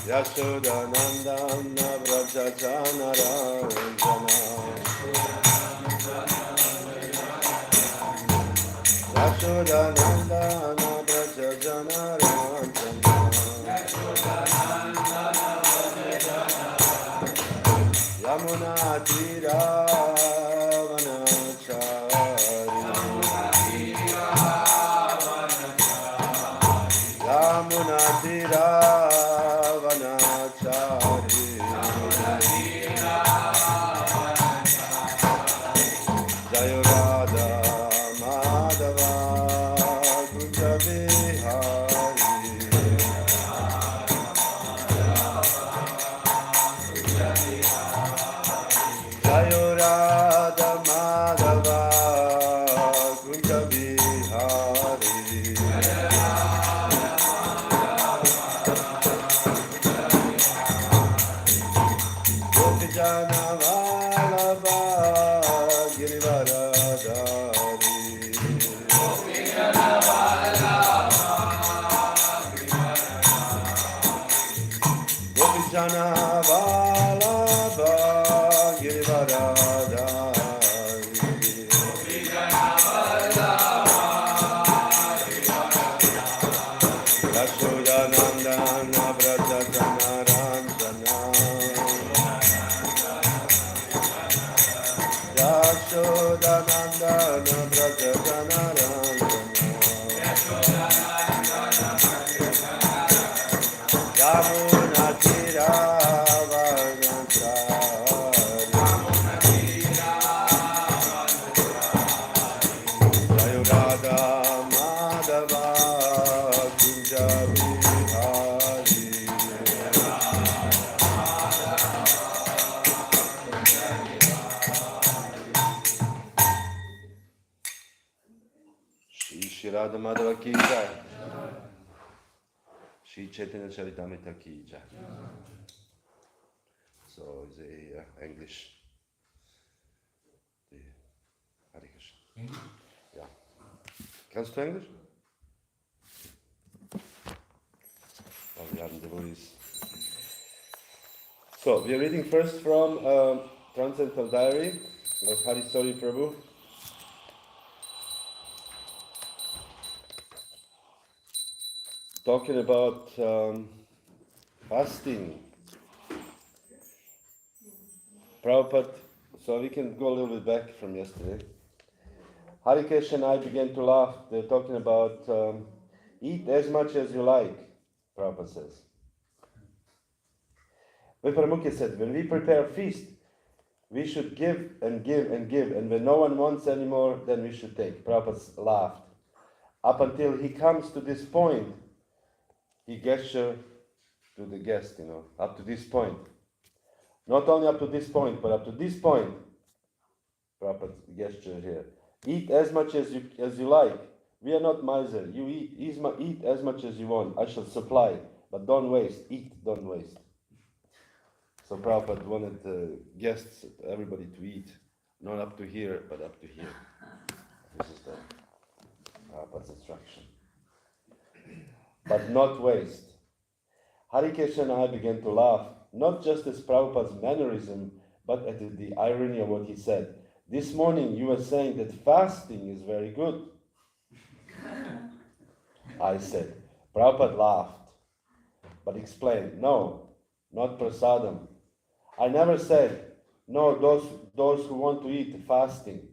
Yashodanandana Vrajajanarajana Yashodanandana Vrajajanarajana Yamuna Tiravanachari Yamuna Tiravanachari Jayo Radha Madhava Kunja Vihari Jayo Radha Madhava Kunja Vihari Gopijana Vallabha Girivaradhari Gopijana Vallabha Girivaradhari Yashodanandana Vrajajanarajana Yashodanandana Vrajajanarajana Yamuna Tiravanachari Jayo Radha Madhava Kunja Vihari Shri Radha Madhava ki jai. Shri Chaitanya Charitamrita ki jai. So is a English. The Hare Krishna. Ja. Kannst du Englisch? Oh, wir haben devotees. So, we are reading first from Transcendental Diary of Hari Sori Prabhu. Talking about fasting. Prabhupada, so we can go a little bit back from yesterday. Harikesh and I began to laugh. They're talking about eat as much as you like, Prabhupada says. Vipramukhya said, when we prepare a feast, we should give and give and give, and when no one wants anymore, then we should take. Prabhupada laughed. Up until he comes to this point, he gestured to the guest, up to this point. Not only up to this point, but up to this point. Prabhupada gestured here. Eat as much as you like. We are not miser. You eat as much as you want. I shall supply, but don't waste. Eat, don't waste. So Prabhupada wanted the guests, everybody to eat, not up to here, but up to here. This is the Prabhupada's instruction. But not waste. Harikesh and I began to laugh, not just at Prabhupada's mannerism, but at the irony of what he said. This morning you were saying that fasting is very good. I said. Prabhupada laughed, but explained, no, not prasadam. I never said, no, those who want to eat fasting.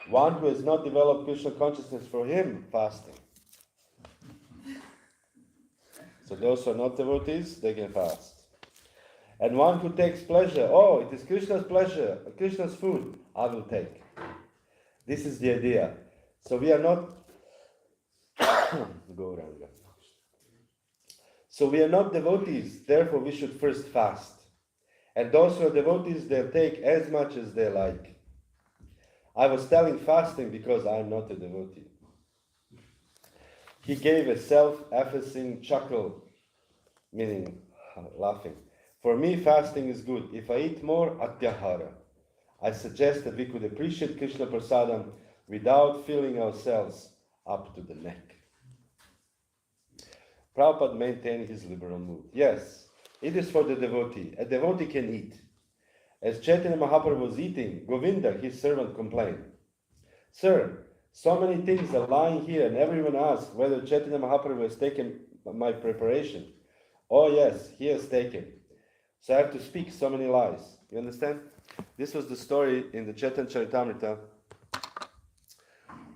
One who has not developed Krishna consciousness, for him, fasting. So those who are not devotees, they can fast. And one who takes pleasure, oh, it is Krishna's pleasure, Krishna's food, I will take. This is the idea. So we are not So we are not devotees, therefore we should first fast. And those who are devotees, they'll take as much as they like. I was telling fasting because I am not a devotee. He gave a self-effacing chuckle, meaning laughing. For me, fasting is good. If I eat more, atyahara. I suggest that we could appreciate Krishna Prasadam without filling ourselves up to the neck. Prabhupada maintained his liberal mood. Yes, It is for the devotee. A devotee can eat. As Chaitanya Mahaprabhu was eating, Govinda, his servant, complained, Sir, so many things are lying here, and everyone asks whether Chaitanya Mahaprabhu has taken my preparation. Oh yes, he has taken. So I have to speak so many lies. You understand? This was the story in the Chaitanya Charitamrita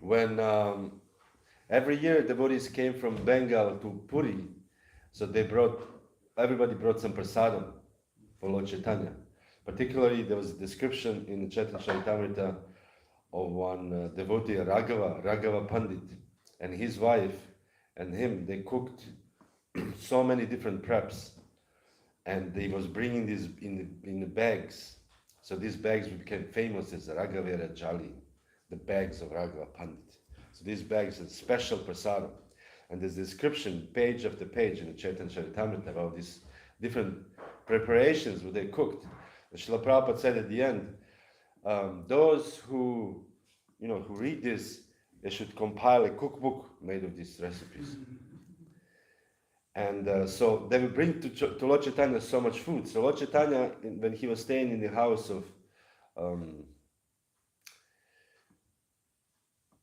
when every year devotees came from Bengal to Puri. So everybody brought some prasadam for Lord Chaitanya. Particularly, there was a description in the Chaitanya Charitamrita of one devotee, Raghava Pandit, and his wife and him. They cooked so many different preps, and they was bringing these in the bags. So these bags became famous as Raghavera Jali, the bags of Raghava Pandit. So these bags are special prasadam. And there's description, page after page, in the Chaitanya Charitamrita about these different preparations where they cooked. And Srila Prabhupada said at the end, those who read this, they should compile a cookbook made of these recipes. And so they will bring to Lord Chaitanya so much food. So Lord Chaitanya, when he was staying in the house of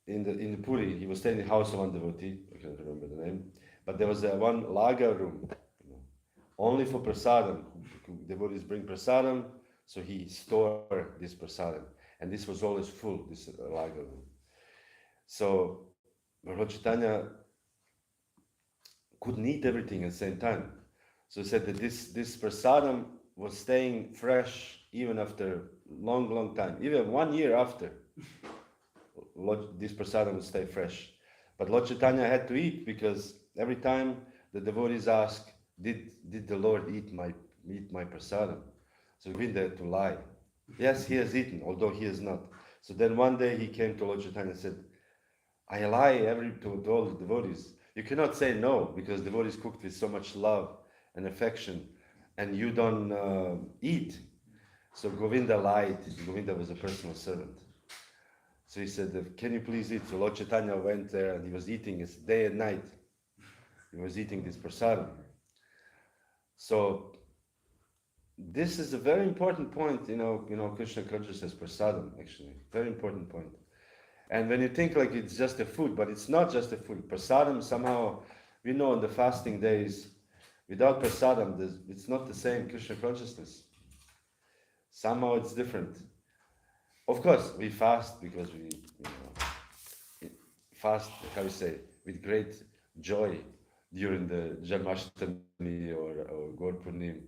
in the Puri, he was staying in the house of one devotee. I can't remember the name, but there was one lager room, only for prasadam. Devotees bring prasadam, so he stored this prasadam, and this was always full. This lager room. So Lord Chaitanya couldn't eat everything at the same time. So he said that this prasadam was staying fresh even after long time, even 1 year after. This prasadam would stay fresh. But Lord Chaitanya had to eat because every time the devotees ask, did the Lord eat my prasadam? So Govinda had to lie. Yes, he has eaten, although he has not. So then one day he came to Lord Chaitanya and said, I lie to all the devotees. You cannot say no, because devotees cooked with so much love and affection, and you don't eat. So Govinda lied. Govinda was a personal servant. So he said, can you please eat? So Lord Chaitanya went there and he was eating his day and night. He was eating this prasadam. So this is a very important point, Krishna consciousness prasadam, actually. Very important point. And when you think like it's just a food, but it's not just a food. Prasadam somehow, we know in the fasting days, without prasadam, it's not the same Krishna consciousness. Somehow it's different. Of course, we fast because we fast, how you say, with great joy during the Janmashtami or Gaur Purnim.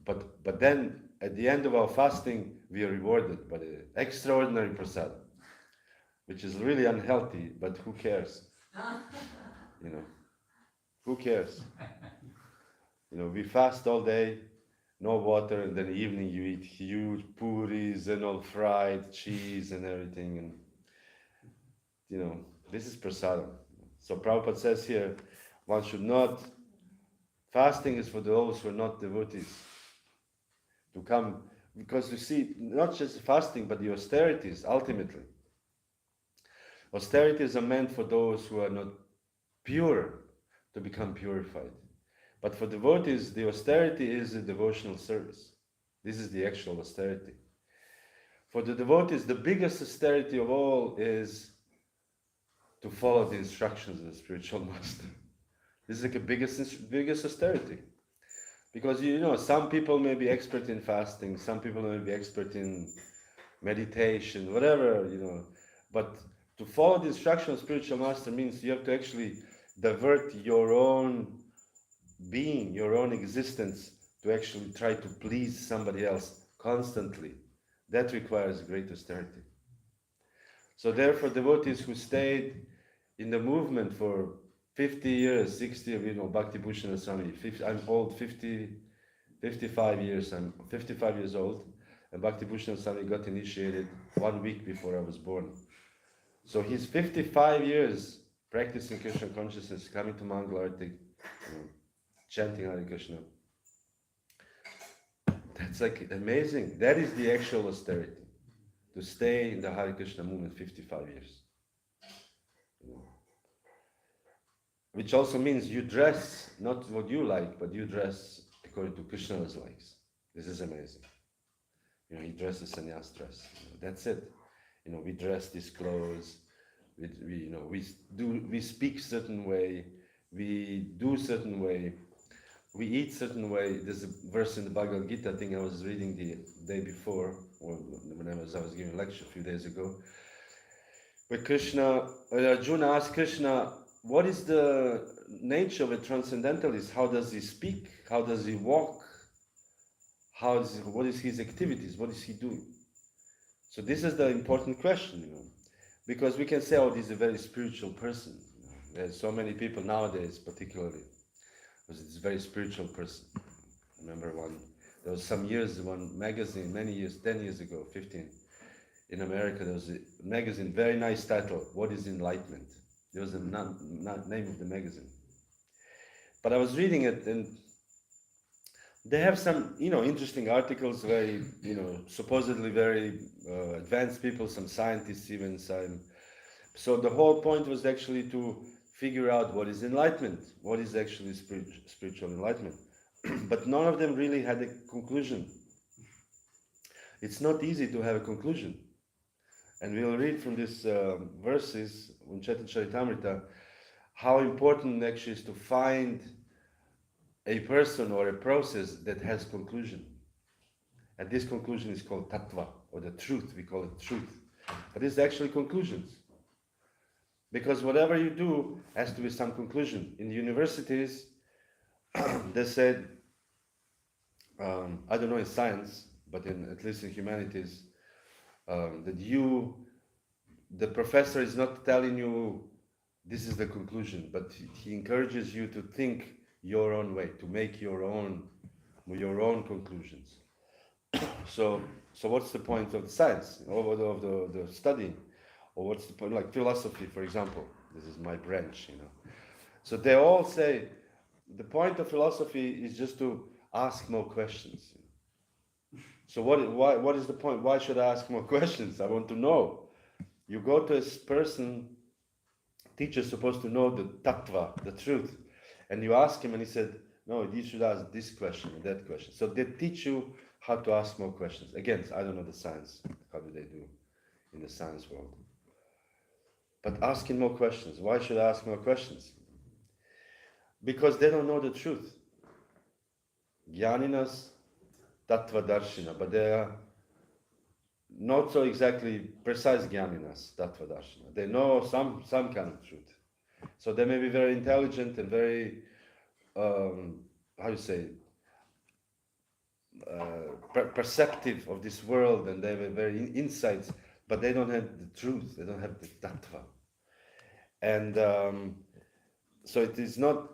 But then at the end of our fasting, we are rewarded by the extraordinary prasad, which is really unhealthy, but who cares? Who cares? We fast all day, no water, and then evening you eat huge puris and all fried cheese and everything, and this is prasadam. So Prabhupada says here, one should not, fasting is for those who are not devotees, to come, because you see, not just fasting, but the austerities, ultimately. Austerities are meant for those who are not pure, to become purified. But for devotees, the austerity is a devotional service. This is the actual austerity. For the devotees, the biggest austerity of all is to follow the instructions of the spiritual master. This is like the biggest austerity. Because some people may be expert in fasting, some people may be expert in meditation, whatever, but to follow the instruction of spiritual master means you have to actually divert your own being, your own existence, to actually try to please somebody else constantly. That requires great austerity. So therefore, devotees who stayed in the movement for 50 years, 60 of, Bhakti Bhushan Swami, I'm old, 55 years, I'm 55 years old, and Bhakti Bhushan Swami got initiated 1 week before I was born. So he's 55 years practicing Krishna consciousness, coming to Mangalarti, chanting Hare Krishna. That's like amazing. That is the actual austerity, to stay in the Hare Krishna movement 55 years. Which also means you dress not what you like, but you dress according to Krishna's likes. This is amazing. He dresses sannyas dress. That's it. We dress these clothes. We speak certain way. We do certain way. We eat certain way. There's a verse in the Bhagavad Gita. I think I was reading the day before, or when I was giving a lecture a few days ago. But Arjuna asked Krishna, what is the nature of a transcendentalist? How does he speak? How does he walk? What is his activities? What is he doing? So this is the important question, because we can say, oh, this is a very spiritual person. There's so many people nowadays, particularly, because it's a very spiritual person. I remember there was some years, one magazine, many years, 10 years ago, 15, in America, there was a magazine, very nice title, What is Enlightenment? There was a name of the magazine. But I was reading it, and they have some, interesting articles, very, supposedly very advanced people, some scientists even. So the whole point was actually to figure out what is enlightenment, what is actually spiritual enlightenment. But none of them really had a conclusion. It's not easy to have a conclusion. And we'll read from these verses in Chaitanya Charitamrita how important actually is to find a person or a process that has conclusion. And this conclusion is called tattva, or the truth. We call it truth. But it's actually conclusions. Because whatever you do has to be some conclusion. In the universities, they said, I don't know in science, but at least in humanities, that the professor is not telling you this is the conclusion, but he encourages you to think your own way, to make your own conclusions. So what's the point of the science, of the study? Or what's the point, like philosophy, for example? This is my branch, So they all say, the point of philosophy is just to ask more questions. So what is the point? Why should I ask more questions? I want to know. You go to a person, teacher's supposed to know the tattva, the truth. And you ask him and he said, no, you should ask this question and that question. So they teach you how to ask more questions. Again, I don't know the science. How do they do in the science world? But asking more questions. Why should I ask more questions? Because they don't know the truth. Jnaninas tattva darshina, but they are not so exactly precise jnaninas tattva darshina. They know some kind of truth. So they may be very intelligent and very, perceptive of this world, and they have very insights, but they don't have the truth. They don't have the tattva. And so it is not,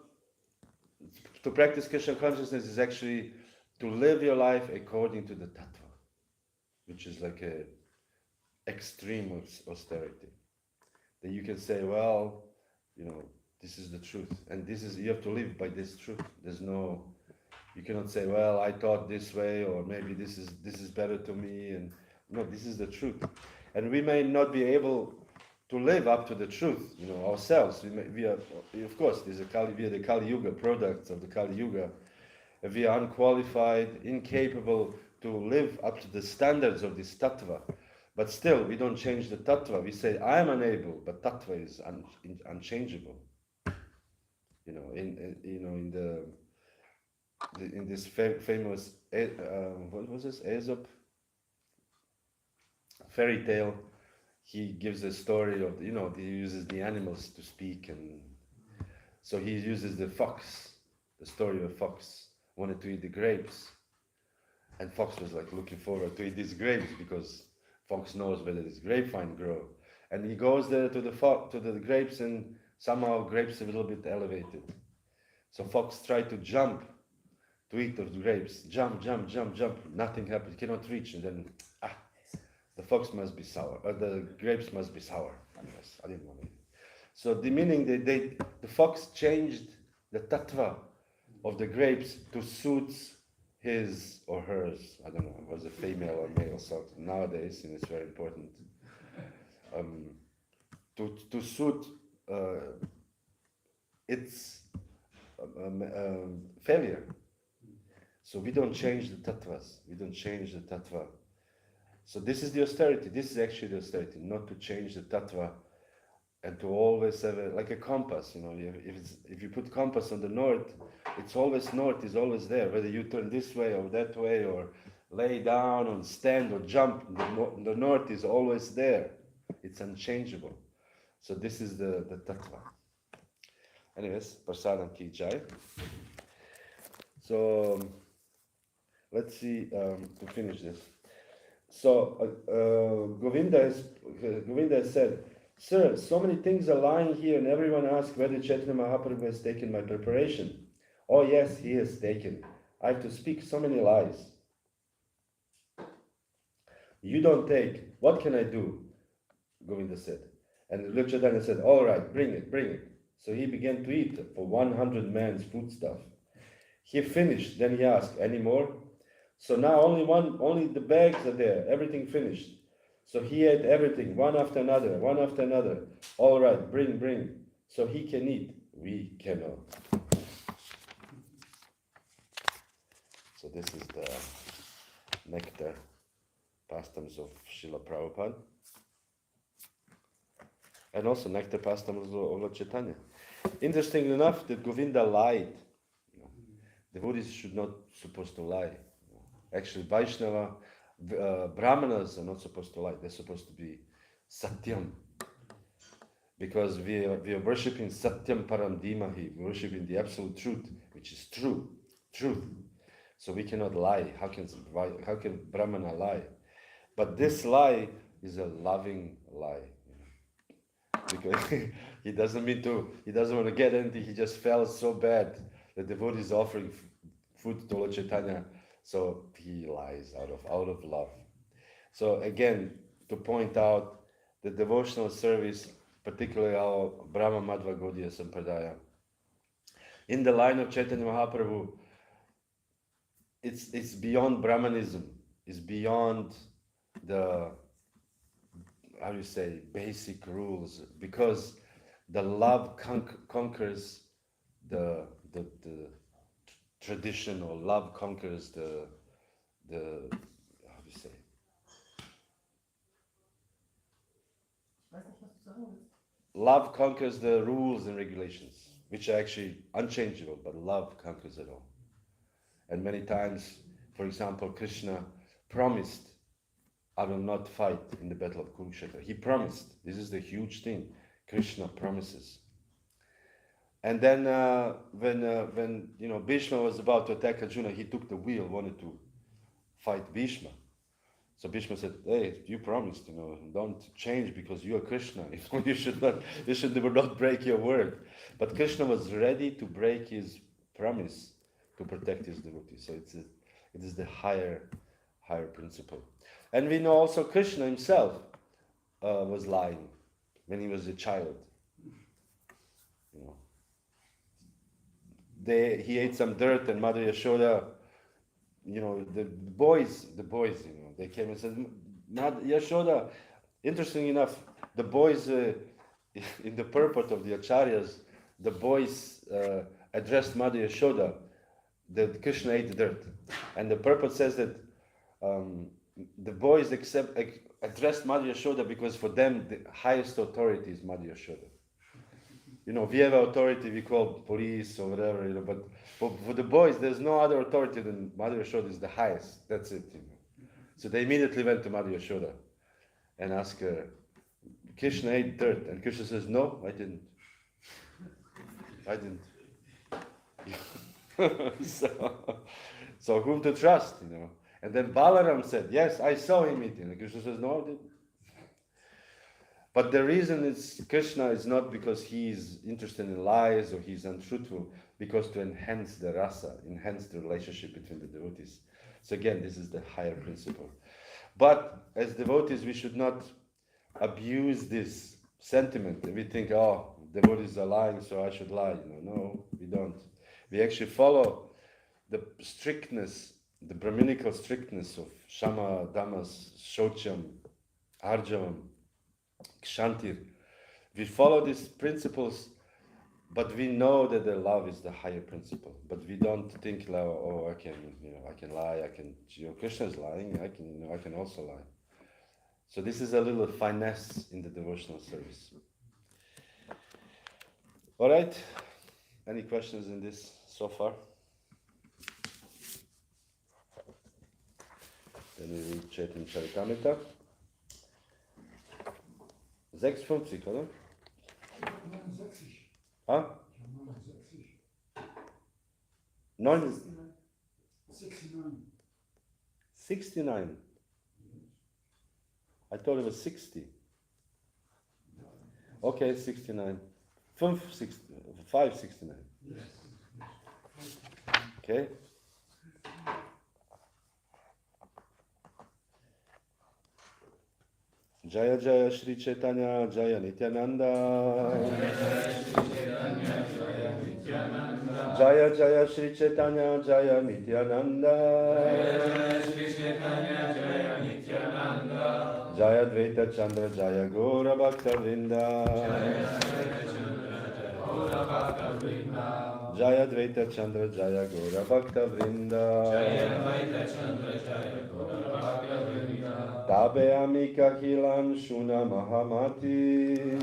to practice Krishna consciousness is actually to live your life according to the tattva, which is like a extreme austerity. That you can say, well, this is the truth, and you have to live by this truth. You cannot say, well, I thought this way, or maybe this is better to me, and no, this is the truth. And we may not be able to live up to the truth, ourselves. We are, of course, we are the Kali Yuga, products of the Kali Yuga. We are unqualified, incapable to live up to the standards of this tattva. But still, we don't change the tattva. We say, I am unable, but tattva is unchangeable. In this famous, what was this, Aesop fairy tale, he gives a story of, he uses the animals to speak, and so he uses the fox, the story of a fox wanted to eat the grapes, and fox was like looking forward to eat these grapes because fox knows whether this grapevine grow, and he goes there to the grapes, and somehow grapes are a little bit elevated. So fox tried to jump to eat those grapes. Jump, nothing happened, he cannot reach, and then the fox must be sour, or the grapes must be sour. I didn't want it. So the meaning the fox changed the tattva of the grapes to suit his or hers. I don't know, was it female or male, so nowadays, and it's very important, to suit its failure. So we don't change the tattvas. We don't change the tattva. So this is the austerity. This is actually the austerity, not to change the tattva and to always have like a compass. If you put compass on the north, it's always north is always there. Whether you turn this way or that way, or lay down or stand or jump, the north is always there. It's unchangeable. So this is the tattva. Anyways, Prasadam ki jai. So let's see to finish this. So Govinda has said, "Sir, so many things are lying here, and everyone asks whether Chaitanya Mahaprabhu has taken my preparation. Oh yes, he has taken. I have to speak so many lies. You don't take. What can I do?" Govinda said. And Lord Chaitanya said, "All right, bring it, bring it." So he began to eat for 100 men's foodstuff. He finished. Then he asked, "Any more?" So now only the bags are there. Everything finished. So he ate everything, one after another, one after another. "All right, bring." So he can eat. We cannot. So this is the nectar pastimes of Srila Prabhupada. And also nectar pastimes of Lord Chaitanya. Interestingly enough, that Govinda lied. Devotees should not supposed to lie. Actually, Vaishnava, Brahmanas are not supposed to lie. They're supposed to be Satyam. Because we are worshipping Satyam Param Dhimahi. We're worshipping the absolute truth, which is truth. So we cannot lie. How can Brahmana lie? But this lie is a loving lie. Because he doesn't want to get anything. He just felt so bad. The devotee is offering food to Lord Chaitanya. So he lies out of love. So again, to point out the devotional service, particularly our Brahma Madhva Gaudiya Sampradaya, in the line of Chaitanya Mahaprabhu, it's beyond Brahmanism. It's beyond the, how do you say, basic rules, because the love conquers the tradition, or love conquers the how do you say? Love conquers the rules and regulations, which are actually unchangeable, but love conquers it all. And many times, for example, Krishna promised, "I will not fight in the battle of Kurukshetra." He promised. This is the huge thing. Krishna promises. And then when Bhishma was about to attack Arjuna, he took the wheel, wanted to fight Bhishma. So Bhishma said, "Hey, you promised, don't change because you are Krishna. You should not break your word." But Krishna was ready to break his promise to protect his devotees. So it is the higher principle. And we know also Krishna himself was lying when he was a child. He ate some dirt, and Mother Yashoda, the boys, they came and said, "Mother Yashoda." Interesting enough, the boys, in the purport of the Acharyas, the boys addressed Mother Yashoda that Krishna ate the dirt. And the purport says that the boys addressed Mother Yashoda because for them the highest authority is Mother Yashoda. We have authority, we call police or whatever, but for the boys, there's no other authority than Mother Yashoda is the highest. That's it. So they immediately went to Mother Yashoda and asked her, "Krishna ate dirt." And Krishna says, "No, I didn't. So whom to trust, And then Balaram said, "Yes, I saw him eating." And Krishna says, "No, I didn't." But the reason is Krishna is not because he's interested in lies or he's untruthful, because to enhance the rasa, enhance the relationship between the devotees. So again, this is the higher principle. But as devotees, we should not abuse this sentiment. We think, "Oh, devotees are lying, so I should lie." No, we don't. We actually follow the strictness, the Brahminical strictness of Shama, Damas, Shocham, Arjavam, Kshantir. We follow these principles But we know that the love is the higher principle. But we don't think, like, oh, I can lie. Krishna is lying. I can also lie. So this is a little finesse in the devotional service. All right. Any questions in this so far? Then we read Chaitanya Charitamrita. 6,50, oder? 69. Huh? 69. 69. I thought it was 60. Okay, 69. 569. Yes. Okay. Jaya Jaya Shri Chaitanya Jaya Nityananda. Jaya Jaya Shri Chaitanya Jaya Nityananda. Jaya Dvaita Chandra Jaya Gora Bhakta Vrinda. Jaya Dvaita Chandra Jaya Gora Bhakta Vrinda. Tabe Amika Hilan Shuna Mahamati.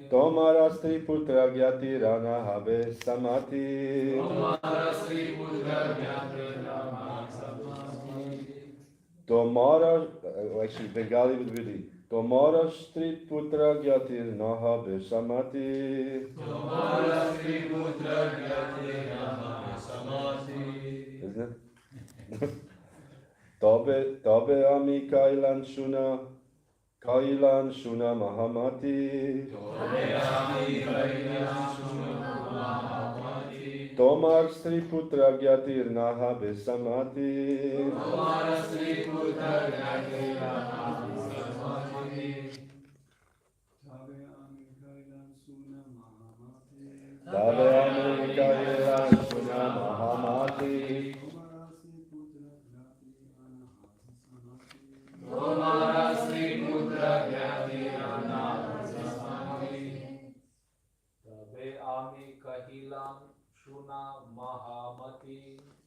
Tomara Stri Putra Gyati Rana Habe Samati. Tomara, actually Bengali would be Tomara Stri Putra Gyati Rana Habe Samati. Isn't it? Tabe Ami Kailan Shuna Mahamati. Tomar Sri Putra Gyatir Naha Besamati. Tabe Ami Kailan Shuna Mahamati.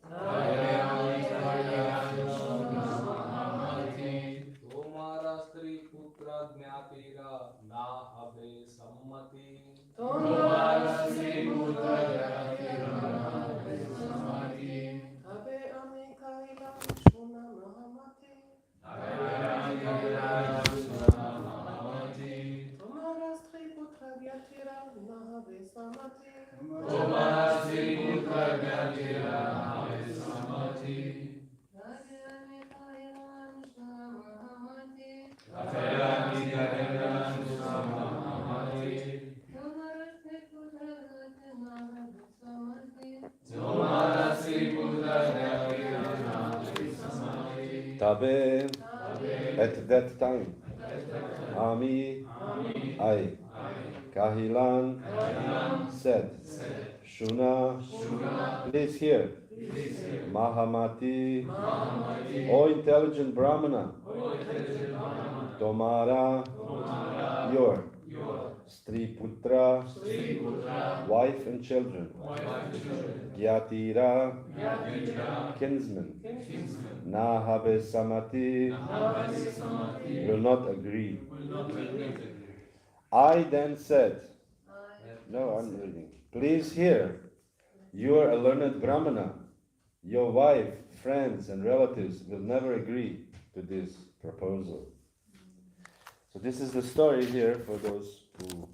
Tabe ami kahilam shuna mahamati. Tomara stri putra gnatira na habe sammati. Tabe ami kahilam shuna mahamati. Tomara stri putra gyatira naha besamati. Tabe ami kahilam shuna mahamati. Tomara stri putra gyatira naha besamati. Tabe at that time. Ami I Kahilan said Shuna please hear Mahamati O intelligent Brahmana Tomara your Stri Putra wife and children Gyatira kinsman Nahabe Samati will not agree. I then said, no, I'm reading. Please hear, you are a learned Brahmana. Your wife, friends, and relatives will never agree to this proposal. So this is the story here for those who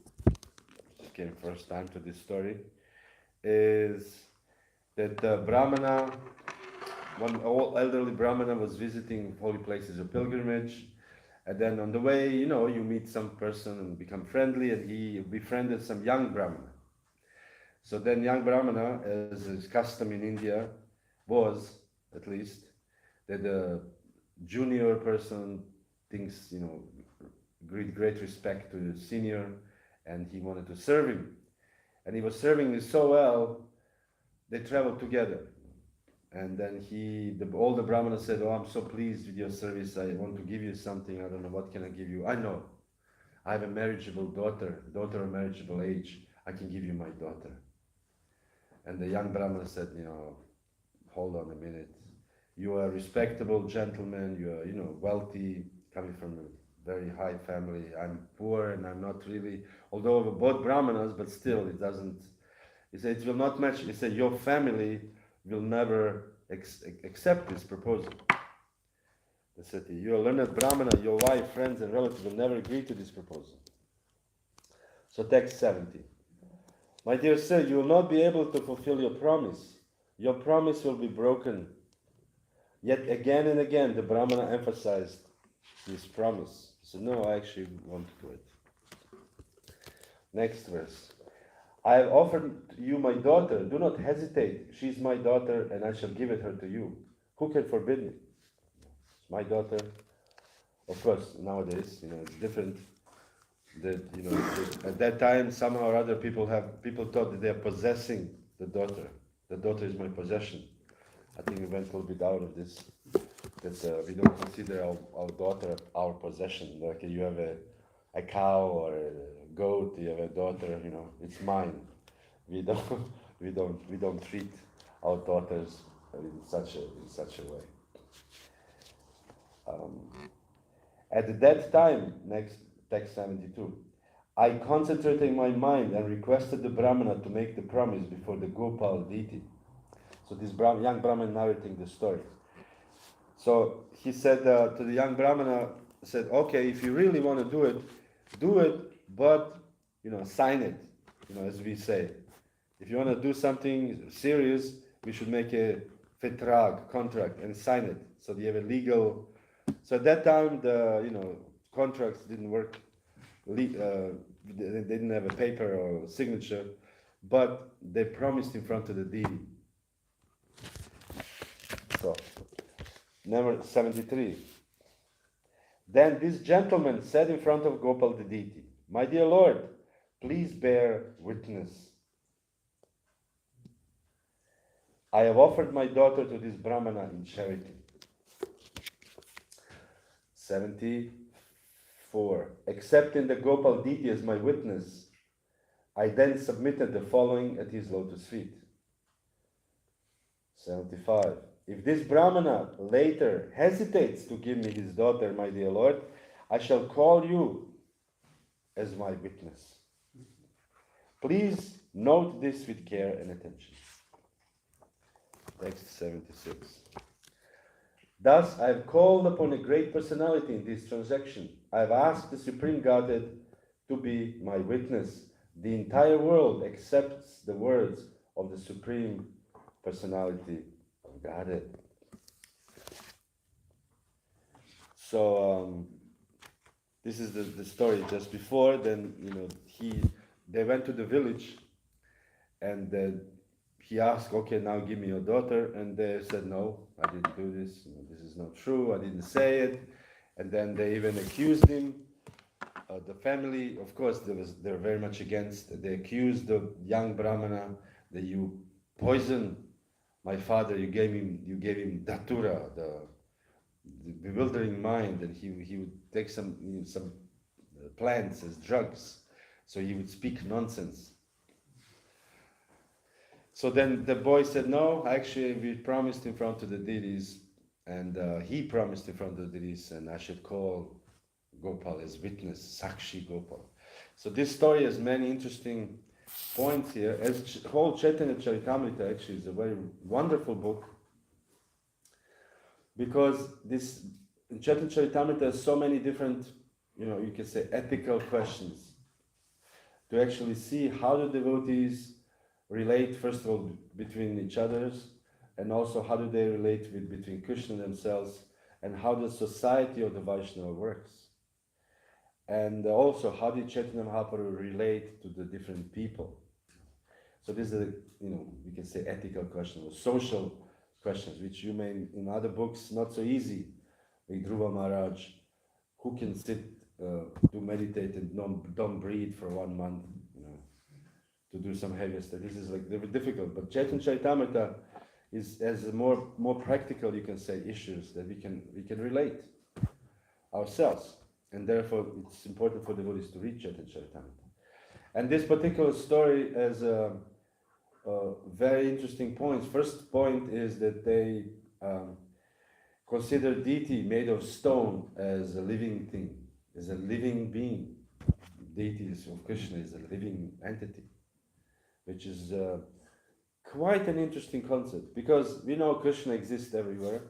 came first time to this story, is that the Brahmana, one old elderly Brahmana was visiting holy places of pilgrimage, and then on the way, you meet some person and become friendly, and he befriended some young Brahmana. So then young Brahmana, as is custom in India, was, at least, that the junior person thinks, great respect to the senior, and he wanted to serve him. And he was serving him so well, they traveled together. And then all the Brahmana said, oh, I'm so pleased with your service. I want to give you something. I don't know, what can I give you? I know. I have a marriageable daughter of marriageable age. I can give you my daughter. And the young Brahmana said, hold on a minute. You are a respectable gentleman. You are, wealthy, coming from a very high family. I'm poor and I'm not really, although we're both Brahmanas, but still it doesn't, he said, it will not match. He said, your family will never accept this proposal. They said, you are learned Brahmana, your wife, friends, and relatives will never agree to this proposal. So text 70. My dear sir, you will not be able to fulfill your promise. Your promise will be broken. Yet again and again, the Brahmana emphasized this promise. He said, no, I actually want to do it. Next verse. I have offered you my daughter. Do not hesitate. She is my daughter, and I shall give her to you. Who can forbid me? It's my daughter. Of course, nowadays, it's different. That at that time, somehow or other, people thought that they are possessing the daughter. The daughter is my possession. I think we went a little bit out of this. That we don't consider our daughter our possession. Like you have a cow or a goat, you have a daughter. It's mine. We don't treat our daughters in such a way. At that time, next text 72, I concentrated my mind and requested the Brahmana to make the promise before the Gopal deity. So this young Brahman narrating the story. So he said to the young Brahmana, said, okay, if you really want to do it, but, sign it, as we say. If you want to do something serious, we should make a Vortag, contract, and sign it. So you have a legal. So at that time, the contracts didn't work. They didn't have a paper or signature, but they promised in front of the deity. So, number 73. Then this gentleman said in front of Gopal the deity, my dear Lord, please bear witness. I have offered my daughter to this Brahmana in charity. 74. Accepting the Gopal deity as my witness, I then submitted the following at his lotus feet. 75. If this Brahmana later hesitates to give me his daughter, my dear Lord, I shall call you as my witness. Please note this with care and attention. Text 76. Thus, I have called upon a great personality in this transaction. I have asked the Supreme Godhead to be my witness. The entire world accepts the words of the Supreme Personality of Godhead. So, this is the story just before. Then, they went to the village, and he asked, okay, now give me your daughter. And they said, no, I didn't do this. This is not true. I didn't say it. And then they even accused him. The family, of course, they're very much against. They accused the young Brahmana that you poisoned my father. You gave him datura, the bewildering mind, and he would take some plants as drugs. So he would speak nonsense. So then the boy said, no, actually we promised in front of the deities, and he promised in front of the deities, and I should call Gopal as witness, Sakshi Gopal. So this story has many interesting points here. As whole Chaitanya Charitamrita actually is a very wonderful book, because in Chaitanya Charitamrita there's so many different, you can say ethical questions, to actually see how the devotees relate, first of all, between each others, and also how do they relate between Krishna themselves, and how the society of the Vaishnava works. And also, how did Chaitanya Mahaprabhu relate to the different people? So this is we can say ethical questions, or social questions, which you may, in other books, not so easy. Like Dhruva Maharaj, who can sit to meditate and don't breathe for 1 month, to do some heavier stuff. This is very difficult. But Chaitanya Charitamrita has more practical, you can say, issues that we can relate ourselves. and therefore it's important for devotees to reach Chaitanya Charitamrita. And this particular story has very interesting points. First point is that they consider deity made of stone as a living thing, as a living being. Deity of Krishna is a living entity, which is quite an interesting concept, because we know Krishna exists everywhere,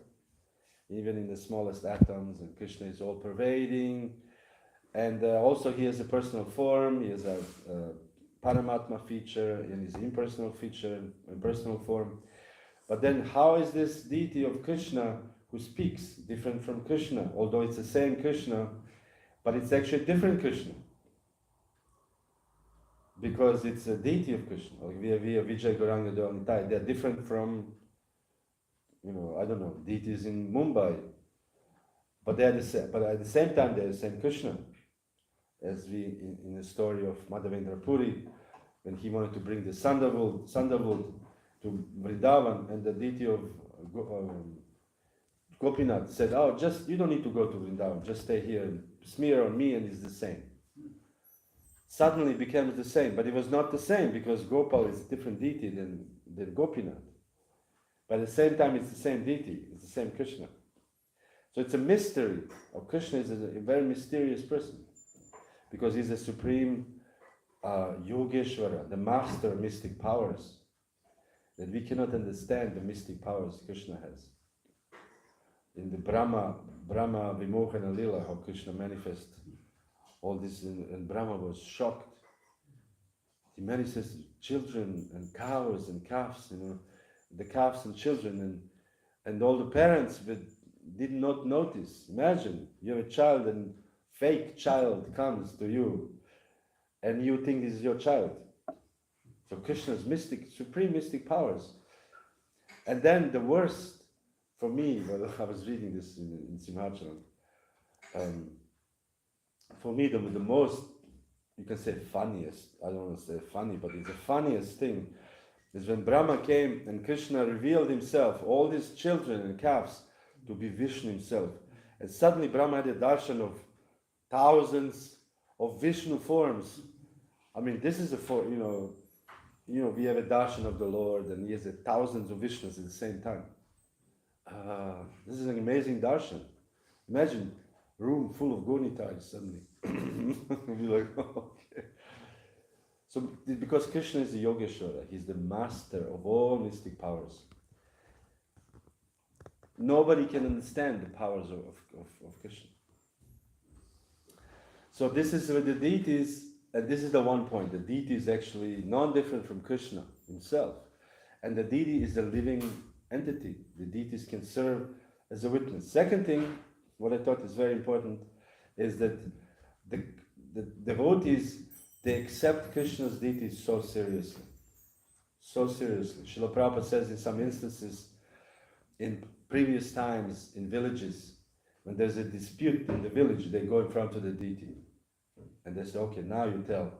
even in the smallest atoms, and Krishna is all pervading, and also he has a personal form, he has a Paramatma feature, and his impersonal feature, and personal form. But then how is this deity of Krishna who speaks different from Krishna, although it's the same Krishna, but it's actually different Krishna? Because it's a deity of Krishna, like we have Vijay Gauranga Nitai, they're different from, I don't know, deities in Mumbai, but they're the same. But at the same time, they're the same Krishna, as we in the story of Madhavendra Puri, when he wanted to bring the sandalwood to Vrindavan, and the deity of Gopinath said, "Oh, you don't need to go to Vrindavan, just stay here and smear on me, and it's the same." Suddenly it became the same, but it was not the same, because Gopal is a different deity than Gopinath. But at the same time, it's the same deity, it's the same Krishna. So it's a mystery. Krishna is a very mysterious person, because he's a supreme Yogeshwara, the master of mystic powers, that we cannot understand the mystic powers Krishna has. In the Brahma Vimohana Lila, how Krishna manifests all this, and Brahma was shocked. He manifests children and cows and calves, the calves and children, and all the parents did not notice. Imagine, you have a child and fake child comes to you, and you think this is your child. So Krishna's supreme mystic powers. And then the worst, for me, well, I was reading this in Simhachalam, for me the most, you can say funniest, I don't want to say funny, but it's the funniest thing, is when Brahma came and Krishna revealed himself, all these children and calves, to be Vishnu himself. And suddenly Brahma had a darshan of thousands of Vishnu forms. I mean, this is we have a darshan of the Lord, and he has thousands of Vishnus at the same time. This is an amazing darshan. Imagine room full of Gonitai suddenly. Be like, oh, okay. So, because Krishna is the Yogeshwara, he's the master of all mystic powers. Nobody can understand the powers of Krishna. So this is where the deities, and this is the one point, the deity is actually non-different from Krishna himself. And the deity is a living entity. The deities can serve as a witness. Second thing, what I thought is very important, is that the devotees, they accept Krishna's deity so seriously. So seriously. Srila Prabhupada says in some instances, in previous times, in villages, when there's a dispute in the village, they go in front of the deity. And they say, okay, now you tell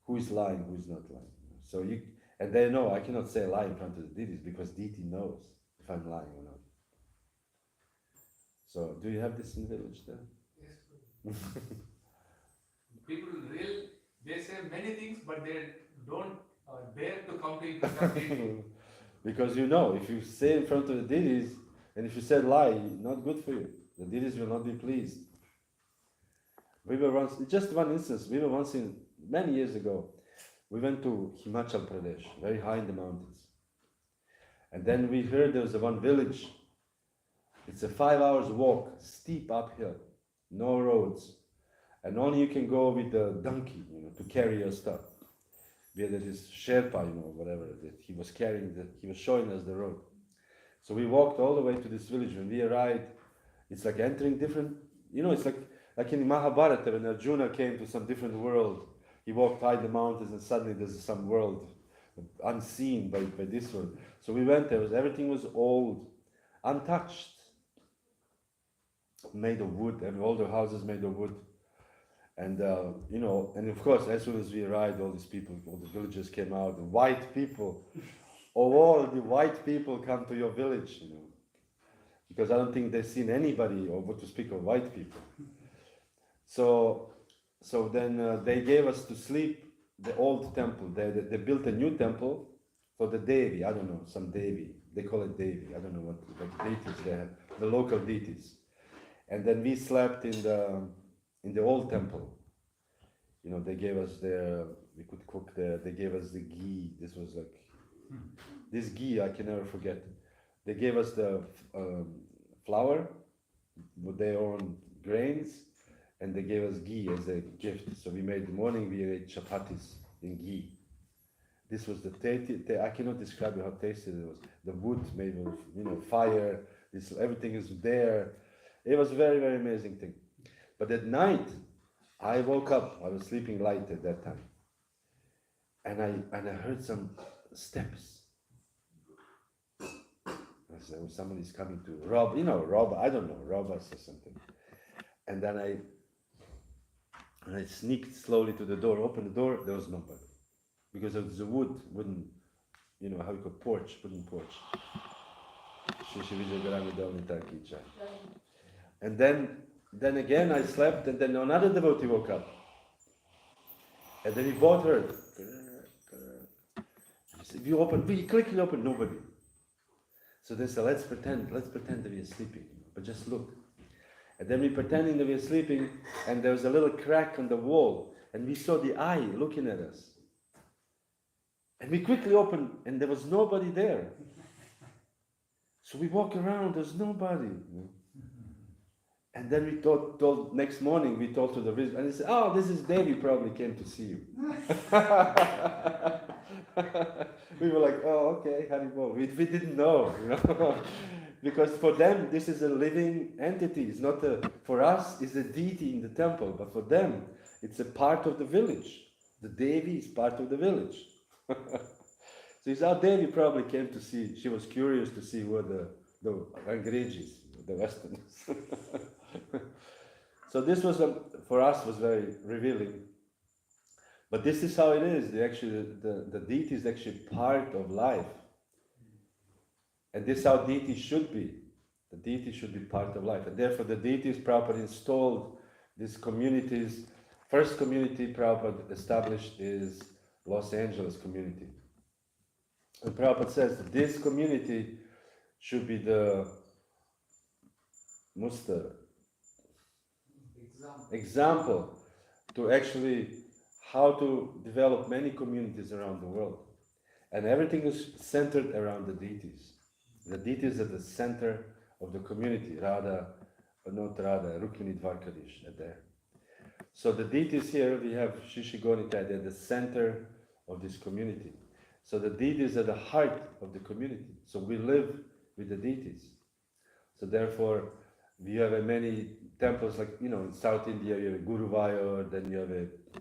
who is lying, who is not lying. And they know I cannot say a lie in front of the deities, because deity knows if I'm lying or not. So, do you have this in the village there? Yes. People they say many things, but they don't dare to come to in front of deity. Because if you say in front of the deities, and if you said lie, not good for you. The deities will not be pleased. We were once, just one instance, many years ago, we went to Himachal Pradesh, very high in the mountains. And then we heard there was one village. It's a 5 hours walk, steep uphill, no roads. And only you can go with the donkey, to carry your stuff. We had this Sherpa, whatever, that he was he was showing us the road. So we walked all the way to this village. When we arrived, it's like entering different, it's like in Mahabharata, when Arjuna came to some different world, he walked high in the mountains, and suddenly there's some world unseen by this world. So we went there, everything was old, untouched, made of wood, and all the houses made of wood. And and of course, as soon as we arrived, all the villagers came out, the white people, all the white people come to your village, because I don't think they've seen anybody, or what to speak of white people. So then they gave us to sleep the old temple. They built a new temple for the Devi. I don't know, some Devi. They call it Devi. I don't know what deities they have, the local deities. And then we slept in the old temple. You know, they gave us we could cook there. They gave us the ghee. This was like, this ghee I can never forget. They gave us the flour with their own grains, and they gave us ghee as a gift. So we made the morning, we ate chapatis in ghee. This was the tasty, I cannot describe how tasty it was. The wood made of, fire, everything is there. It was a very, very amazing thing. But at night, I woke up, I was sleeping light at that time. And I heard some steps. I said, oh, somebody's coming to rob, rob us or something. And then I sneaked slowly to the door, opened the door, there was nobody. Because it was a wooden, how you call wooden porch. And then again I slept, and then another devotee woke up. And then he both heard. We quickly opened, nobody. So they said, let's pretend that we are sleeping, but just look. And then we pretending that we are sleeping, and there was a little crack on the wall, and we saw the eye looking at us. And we quickly opened, and there was nobody there. So we walk around, there's nobody. And then we told next morning, we told to the visitor, and he said, oh, this is Devi, probably came to see you. We were like, oh, okay, Haribol. We didn't know, because for them, this is a living entity. It's not for us, it's a deity in the temple, but for them, it's a part of the village. The Devi is part of the village. So it's our Devi probably came to see, she was curious to see who the Angrejis, the Westerners. So this was, for us, was very revealing. But this is how it is. The deity is actually part of life. And this is how deity should be. The deity should be part of life. And therefore the deity is Prabhupada installed these communities. First community Prabhupada established is Los Angeles community. And Prabhupada says that this community should be the example to actually how to develop many communities around the world. And everything is centered around the deities. The deities are the center of the community, Rukmini Dvarkadish are there. So the deities here, we have Shishigonikai, they're the center of this community. So the deities are the heart of the community. So we live with the deities. So therefore, we have many temples, like, in South India, you have Guruvayur, then you have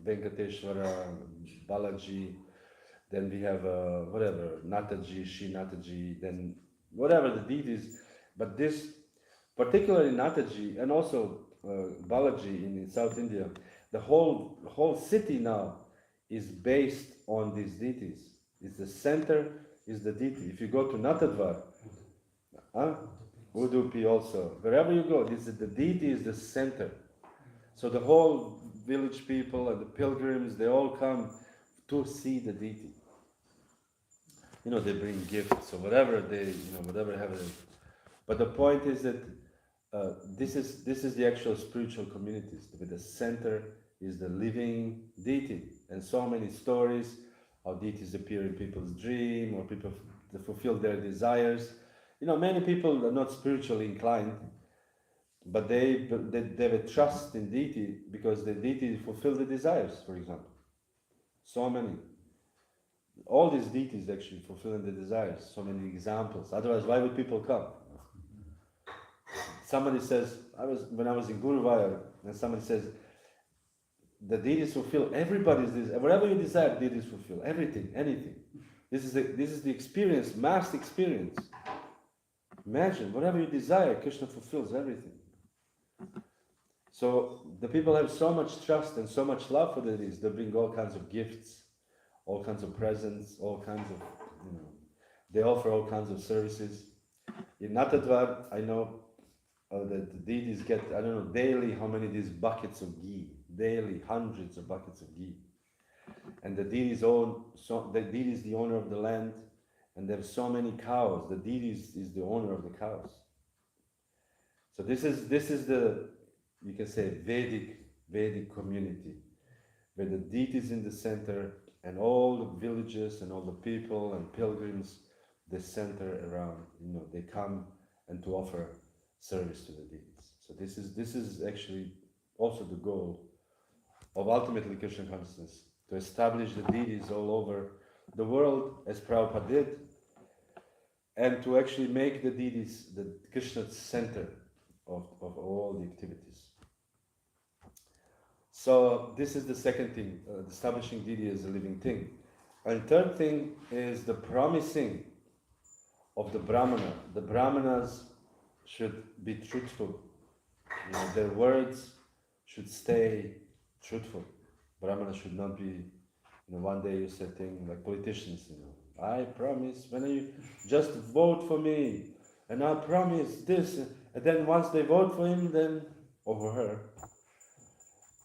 Venkateshwara, Balaji, then we have Nataji, Shri Nataji, then whatever the deities. But this, particularly Nataji, and also Balaji in South India, the whole city now is based on these deities. It's the center, is the deity. If you go to Natadvar, Udupi also, wherever you go, the deity is the center. So the whole village people and the pilgrims, they all come to see the deity. They bring gifts or whatever whatever have. But the point is that this is the actual spiritual communities. The center is the living deity, and so many stories how deities appear in people's dream, or people to fulfill their desires. Many people are not spiritually inclined, but they have a trust in deity because the deity fulfill the desires, for example. So many. All these deities actually fulfilling the desires, so many examples. Otherwise, why would people come? Somebody says, when I was in Guruvayur, and somebody says, the deities fulfill everybody's desire. Whatever you desire, deities fulfill. Everything, anything. This is the experience, mass experience. Imagine, whatever you desire, Krishna fulfills everything. So the people have so much trust and so much love for the deities, they bring all kinds of gifts, all kinds of presents, all kinds of, they offer all kinds of services. In Natadvar, I know that the deities get, I don't know, daily how many these buckets of ghee, daily hundreds of buckets of ghee. And the deities the deity is the owner of the land, and there's so many cows. The deity is the owner of the cows. So this is the, you can say, Vedic community, where the deity is in the center, and all the villages and all the people and pilgrims, they center around. They come and to offer service to the deities. So this is actually also the goal of ultimately Krishna consciousness, to establish the deities all over the world, as Prabhupada did, and to actually make the deities the Krishna's center of all the activities. So this is the second thing, establishing deity as a living thing. And third thing is the promising of the Brahmana. The Brahmanas should be truthful. Their words should stay truthful. Brahmana should not be, one day you say things like politicians, I promise, when you just vote for me, and I promise this, and then once they vote for him, then, or her,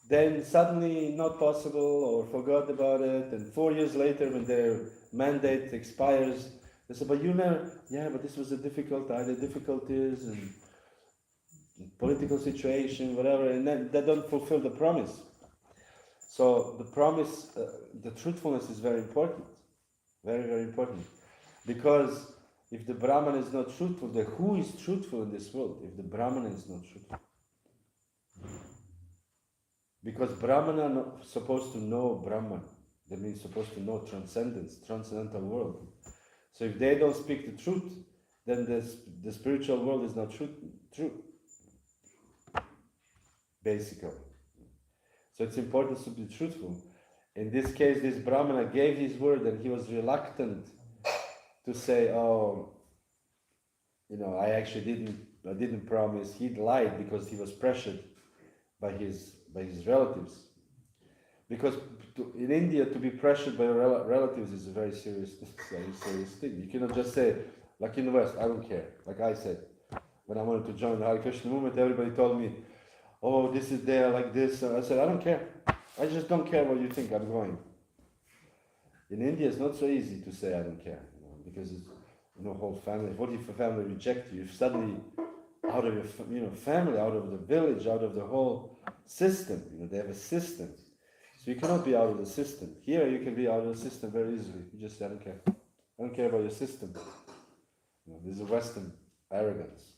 then suddenly not possible, or forgot about it, and 4 years later when their mandate expires, they say, but but this was a difficult, I had difficulties, and political situation, whatever, and then they don't fulfill the promise. So the promise, the truthfulness is very important, very, very important. Because if the Brahman is not truthful, then who is truthful in this world if the Brahman is not truthful? Because Brahmana are supposed to know Brahman, that means supposed to know transcendence, transcendental world. So if they don't speak the truth, then the spiritual world is not true, basically. So it's important to be truthful. In this case, this Brahmana gave his word and he was reluctant to say, I actually didn't promise. He lied because he was pressured by his relatives. Because in India, to be pressured by your relatives is a very serious thing. You cannot just say, like in the West, I don't care. Like I said, when I wanted to join the Hare Krishna movement, everybody told me, oh, this is there, like this. I said, I don't care. I just don't care what you think, I'm going. In India, it's not so easy to say I don't care, because it's, whole family. What if a family rejects you? If suddenly, out of your family, out of the village, out of the whole system, they have a system. So you cannot be out of the system. Here, you can be out of the system very easily. You just say, I don't care. I don't care about your system. This is a Western arrogance,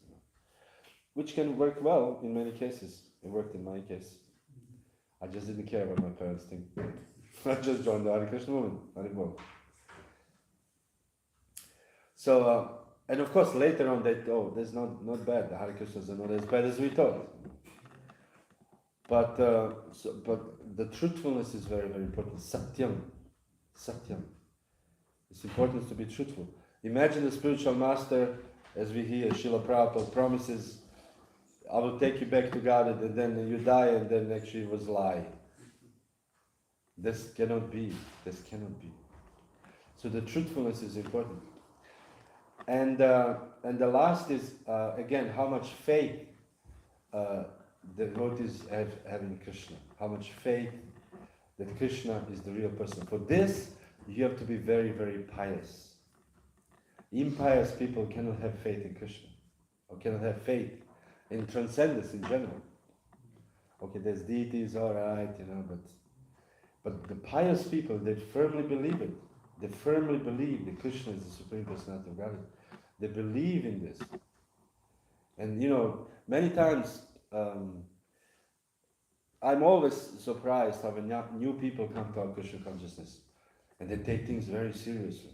which can work well in many cases. It worked in my case. I just didn't care about my parents' thing. I just joined the Hare Krishna movement. Anymore. So, and of course, later on, that's not bad. The Hare Krishnas are not as bad as we thought. But the truthfulness is very, very important. Satyam. It's important to be truthful. Imagine the spiritual master, as we hear, Srila Prabhupada promises, I will take you back to God, and then you die, and then actually it was a lie. This cannot be. So the truthfulness is important. And the last is, again, how much faith the devotees have in Krishna. How much faith that Krishna is the real person. For this, you have to be very, very pious. Impious people cannot have faith in Krishna, or cannot have faith in transcendence in general. Okay, there's deities, all right, but the pious people, they firmly believe it. They firmly believe that Krishna is the Supreme Personality of Godhead. They believe in this. And many times, I'm always surprised how when new people come to our Krishna consciousness, and they take things very seriously.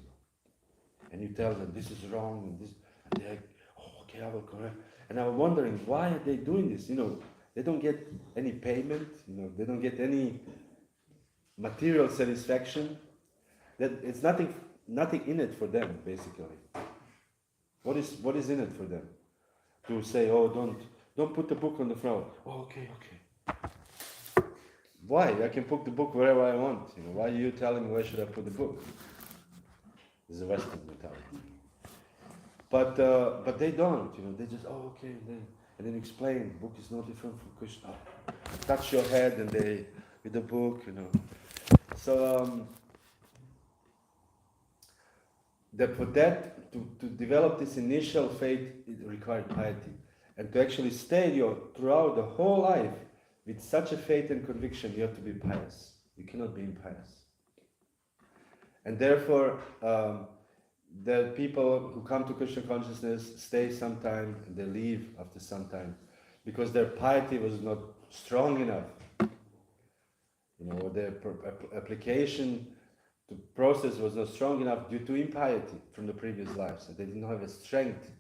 And you tell them, this is wrong, and they're like, oh, okay, I will correct. And I'm wondering, why are they doing this? They don't get any payment, they don't get any material satisfaction. That it's nothing in it for them, basically. What is in it for them? To say, oh, don't put the book on the front. Oh, okay. Why? I can put the book wherever I want. Why are you telling me where should I put the book? This is a Western mentality. But they don't. They just, oh, okay. and then explain, book is no different from Krishna. Touch your head and they, with the book, So, for that, to develop this initial faith, it required piety. And to actually stay throughout the whole life with such a faith and conviction, you have to be pious. You cannot be impious. And therefore, the people who come to Krishna consciousness stay some time and they leave after some time because their piety was not strong enough. Their application to process was not strong enough due to impiety from the previous lives. So they didn't have the strength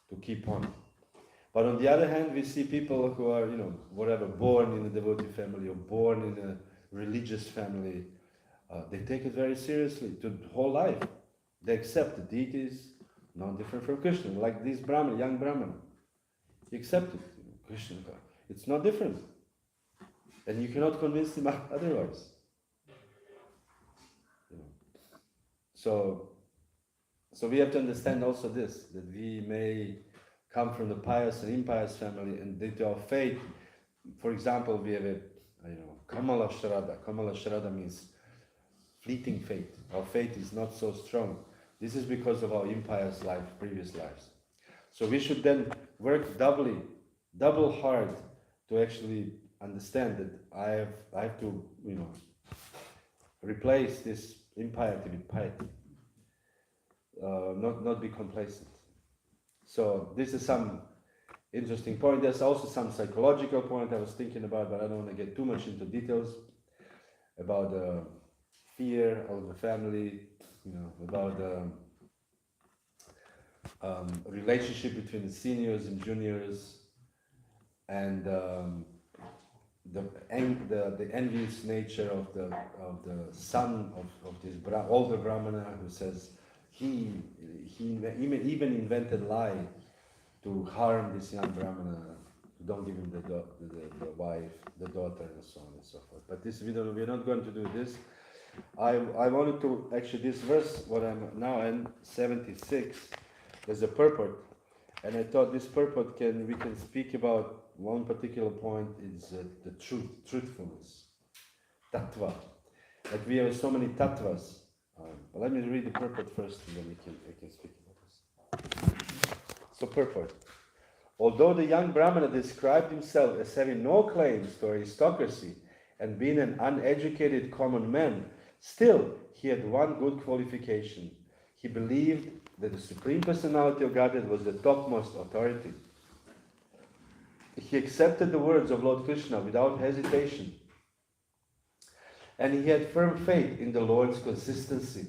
to keep on. But on the other hand, we see people who are, born in a devotee family or born in a religious family. They take it very seriously to the whole life. They accept the deities, not different from Krishna. Like this Brahman, young Brahman. He accepted Krishna. It's not different. And you cannot convince him otherwise. So we have to understand also this, that we may come from the pious and impious family, and due to our faith, for example, we have Kamala Sharada. Kamala Sharada means fleeting faith. Our faith is not so strong. This is because of our impious life, previous lives. So we should then work double hard to actually understand that I have to, replace this impiety with piety. Not be complacent. So this is some interesting point. There's also some psychological point I was thinking about, but I don't want to get too much into details about fear of the family, about the relationship between the seniors and juniors, and the envious nature of the son of this older Brahmana, who says he even invented lie to harm this young Brahmana, don't give him the wife, the daughter, and so on and so forth. But this we're not going to do this. I wanted to actually, this verse, what I'm now in 76, there's a purport, and I thought this purport we can speak about one particular point is the truthfulness, tattva. Like we have so many tattvas. But let me read the purport first, and then we can speak about this. So purport. Although the young Brahmana described himself as having no claims to aristocracy and being an uneducated common man, still he had one good qualification. He believed that the Supreme Personality of Godhead was the topmost authority. He accepted the words of Lord Krishna without hesitation. And he had firm faith in the Lord's consistency.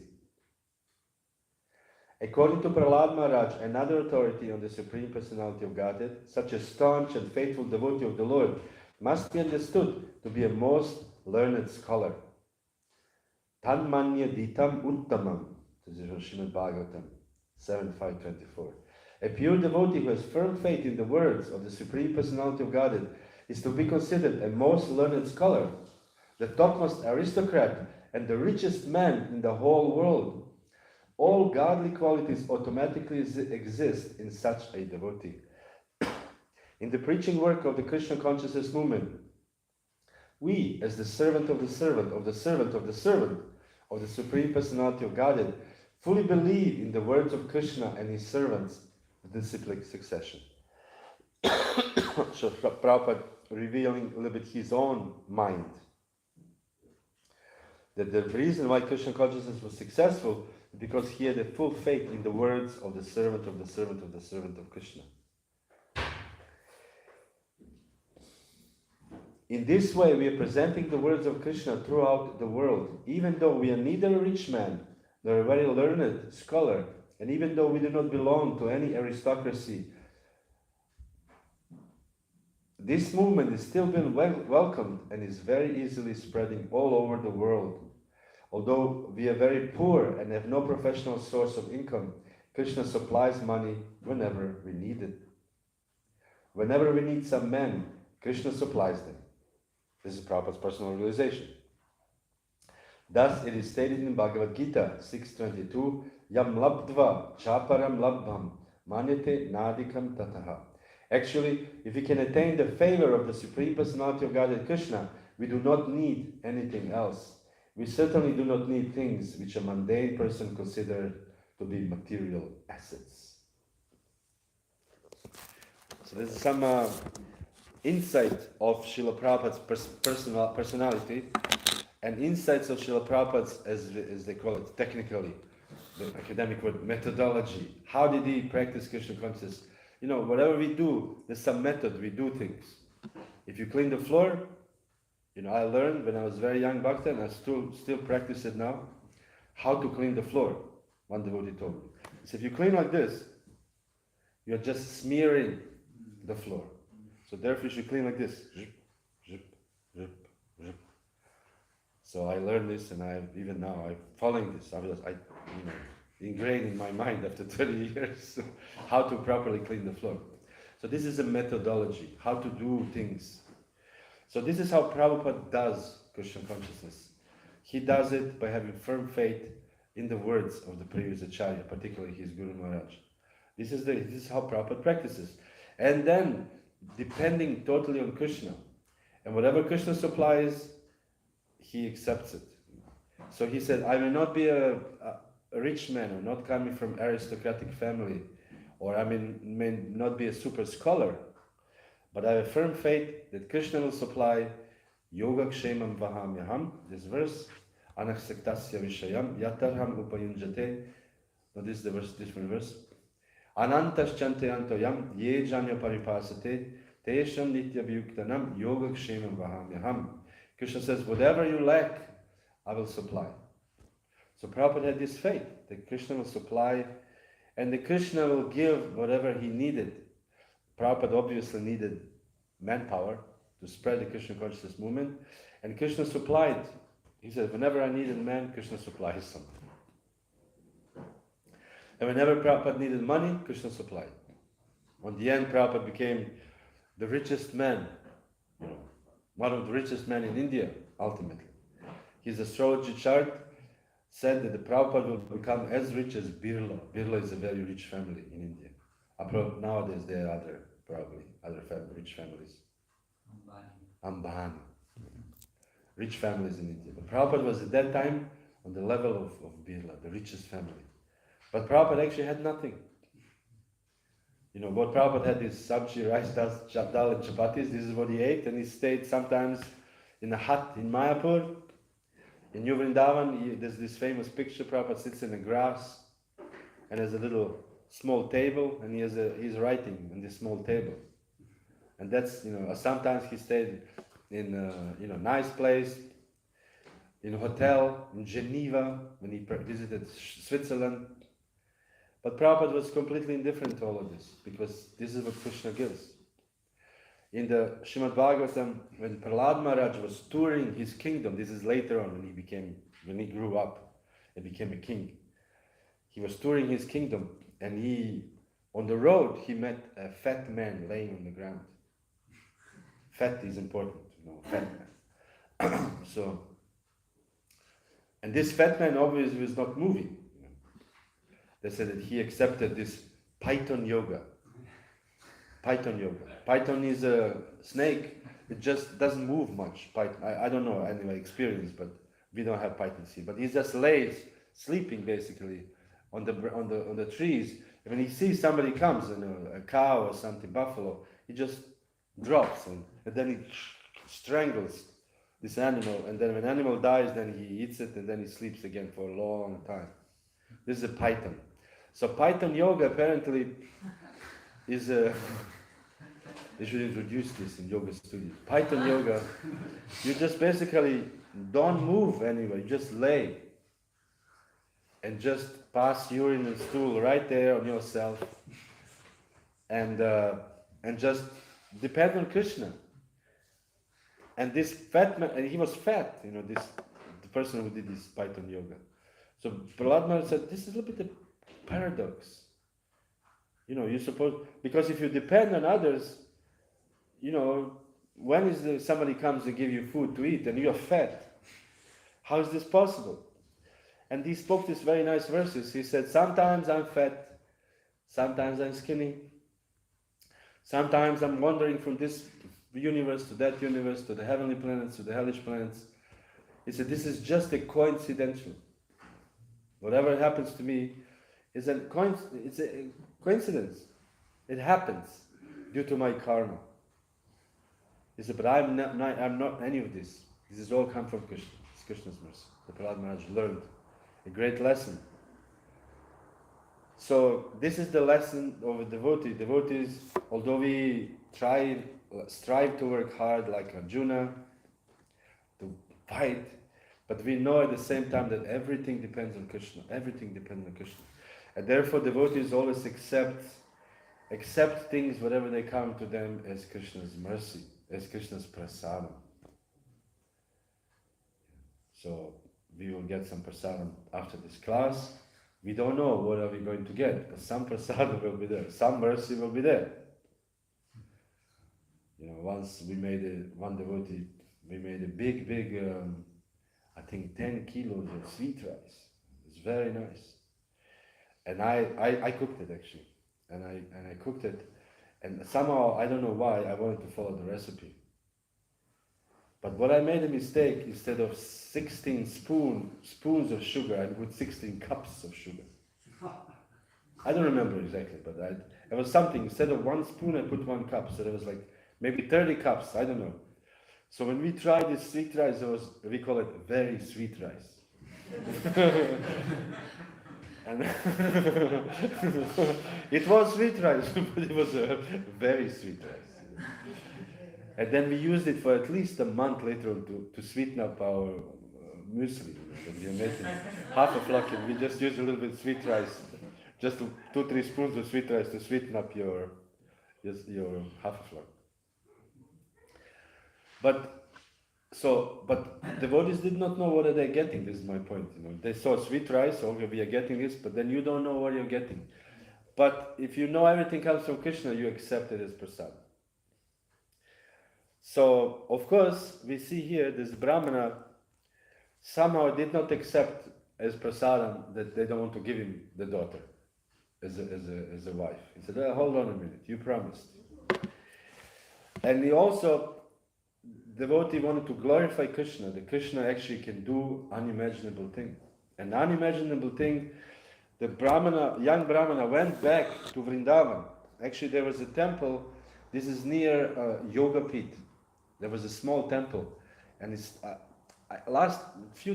According to Prahlad Maharaj, another authority on the Supreme Personality of Godhead, such a staunch and faithful devotee of the Lord, must be understood to be a most learned scholar. Tan manya ditam uttamam, this is Srimad Bhagavatam 7.5.24. A pure devotee who has firm faith in the words of the Supreme Personality of Godhead is to be considered a most learned scholar, the topmost aristocrat, and the richest man in the whole world. All godly qualities automatically exist in such a devotee. In the preaching work of the Krishna consciousness movement, we, as the servant of the servant of the servant of the servant of the Supreme Personality of Godhead, fully believe in the words of Krishna and his servants, the disciplic succession. So Prabhupada revealing a little bit his own mind. That the reason why Krishna consciousness was successful is because he had a full faith in the words of the servant of the servant of the servant of Krishna. In this way, we are presenting the words of Krishna throughout the world, even though we are neither a rich man nor a very learned scholar, and even though we do not belong to any aristocracy. This movement is still being welcomed and is very easily spreading all over the world. Although we are very poor and have no professional source of income, Krishna supplies money whenever we need it. Whenever we need some men, Krishna supplies them. This is Prabhupada's personal realization. Thus it is stated in Bhagavad Gita 6.22, Yam labdva chaparam labdham manyate nadikam tataha. Actually, if we can attain the favor of the Supreme Personality of Godhead Krishna, we do not need anything else. We certainly do not need things which a mundane person considers to be material assets. So this is some insight of Srila Prabhupada's personality, and insights of Srila Prabhupada's, as they call it technically, the academic word, methodology. How did he practice Krishna consciousness? Whatever we do, there's some method we do things. If you clean the floor, I learned when I was very young bhakta, and I still practice it now, how to clean the floor. One devotee told me. So if you clean like this, you're just smearing the floor. So therefore you should clean like this. Zip, zip, zip, zip. So I learned this, and even now I'm following this. Ingrained in my mind after 30 years how to properly clean the floor. So this is a methodology, how to do things. So this is how Prabhupada does Krishna consciousness. He does it by having firm faith in the words of the previous Acharya, particularly his Guru Maharaj. This is how Prabhupada practices. And then, depending totally on Krishna, and whatever Krishna supplies, he accepts it. So he said, I may not be a rich man, or not coming from aristocratic family, or I may not be a super scholar, but I have a firm faith that Krishna will supply yoga kshemam vahamyaham, this verse, anaksektasya vishayam, yatarham upayunjate. Now this is the verse, different verse. Anantas chantayantoyam, ye janya paripasate, tesham nitya vyuktanam, yoga kshemam vahamyaham. Krishna says, whatever you lack, I will supply. So Prabhupada had this faith that Krishna will supply, and that Krishna will give whatever he needed. Prabhupada obviously needed manpower to spread the Krishna consciousness movement, and Krishna supplied. He said, whenever I needed man, Krishna supplies something. And whenever Prabhupada needed money, Krishna supplied. On the end, Prabhupada became the richest man, one of the richest men in India, ultimately. His astrology chart said that the Prabhupada will become as rich as Birla. Birla is a very rich family in India. Nowadays there are other rich families. Ambani. Rich families in India. But Prabhupada was at that time on the level of Birla, the richest family. But Prabhupada actually had nothing. What Prabhupada had is sabji, rice, dal and chapatis. This is what he ate, and he stayed sometimes in a hut in Mayapur. In New Vrindavan, there's this famous picture. Prabhupada sits in the grass, and there's a little small table, and he's writing on this small table. And that's, sometimes he stayed in a nice place, in a hotel, in Geneva, when he visited Switzerland. But Prabhupada was completely indifferent to all of this, because this is what Krishna gives. In the Srimad Bhagavatam, when Prahlad Maharaj was touring his kingdom, this is later on when he grew up and became a king. He was touring his kingdom, and on the road, he met a fat man laying on the ground. Fat is important, fat man. And this fat man obviously was not moving. They said that he accepted this Python yoga. Python is a snake. It just doesn't move much. I don't know anyway experience, but we don't have pythons here. But he just lays sleeping basically on the trees. And when he sees somebody comes, a cow or something, buffalo, he just drops and then he strangles this animal. And then when the animal dies, then he eats it and then he sleeps again for a long time. This is a python. So Python yoga apparently is a... They should introduce this in yoga studios. Python yoga, you just basically don't move anywhere. You just lay and just pass urine and stool right there on yourself, and just depend on Krishna. And this fat man, and he was fat, the person who did this Python yoga. So Prahlad Maharaj said, this is a little bit a paradox. You're supposed, because if you depend on others, when is somebody comes to give you food to eat and you're fat? How is this possible? And he spoke these very nice verses. He said, sometimes I'm fat, sometimes I'm skinny, Sometimes I'm wandering from this universe to that universe, to the heavenly planets, to the hellish planets. He said, this is just a coincidental. Whatever happens to me is it's a coincidence. It happens due to my karma. He said, but I'm not any of this. This has all come from Krishna. It's Krishna's mercy. The Prahlad Maharaj learned a great lesson. So this is the lesson of a devotee. Devotees, although we strive to work hard like Arjuna, to fight, but we know at the same time that everything depends on Krishna. Everything depends on Krishna. And therefore devotees always accept things, whatever they come to them, as Krishna's mercy, as Krishna's prasadam. So we will get some prasadam after this class. We don't know what are we going to get, but some prasadam will be there. Some mercy will be there. Once we made one devotee, we made a big, I think 10 kilos of sweet rice. It's very nice. And I cooked it actually. And I cooked it. And somehow, I don't know why, I wanted to follow the recipe. But what I made a mistake, instead of 16 spoons of sugar, I put 16 cups of sugar. I don't remember exactly, but it was something. Instead of 1 spoon, I put 1 cup. So there was like maybe 30 cups, I don't know. So when we tried this sweet rice, we call it very sweet rice. And it was sweet rice, but it was a very sweet rice. And then we used it for at least a month later on to sweeten up our muesli. We are making half a flock, and we just use a little bit of sweet rice, just 2-3 spoons of sweet rice to sweeten up your half a flock. But devotees did not know what are they getting. This is my point. They saw sweet rice, okay, we are getting this, but then you don't know what you're getting. But if you know everything comes from Krishna, you accept it as prasad. So, of course, we see here this Brahmana somehow did not accept as prasadam that they don't want to give him the daughter as a wife. He said, hold on a minute, you promised. And he also, devotee wanted to glorify Krishna, that Krishna actually can do unimaginable thing. An unimaginable thing, the young Brahmana went back to Vrindavan. Actually, there was a temple, this is near Yoga Pit. There was a small temple, and it's few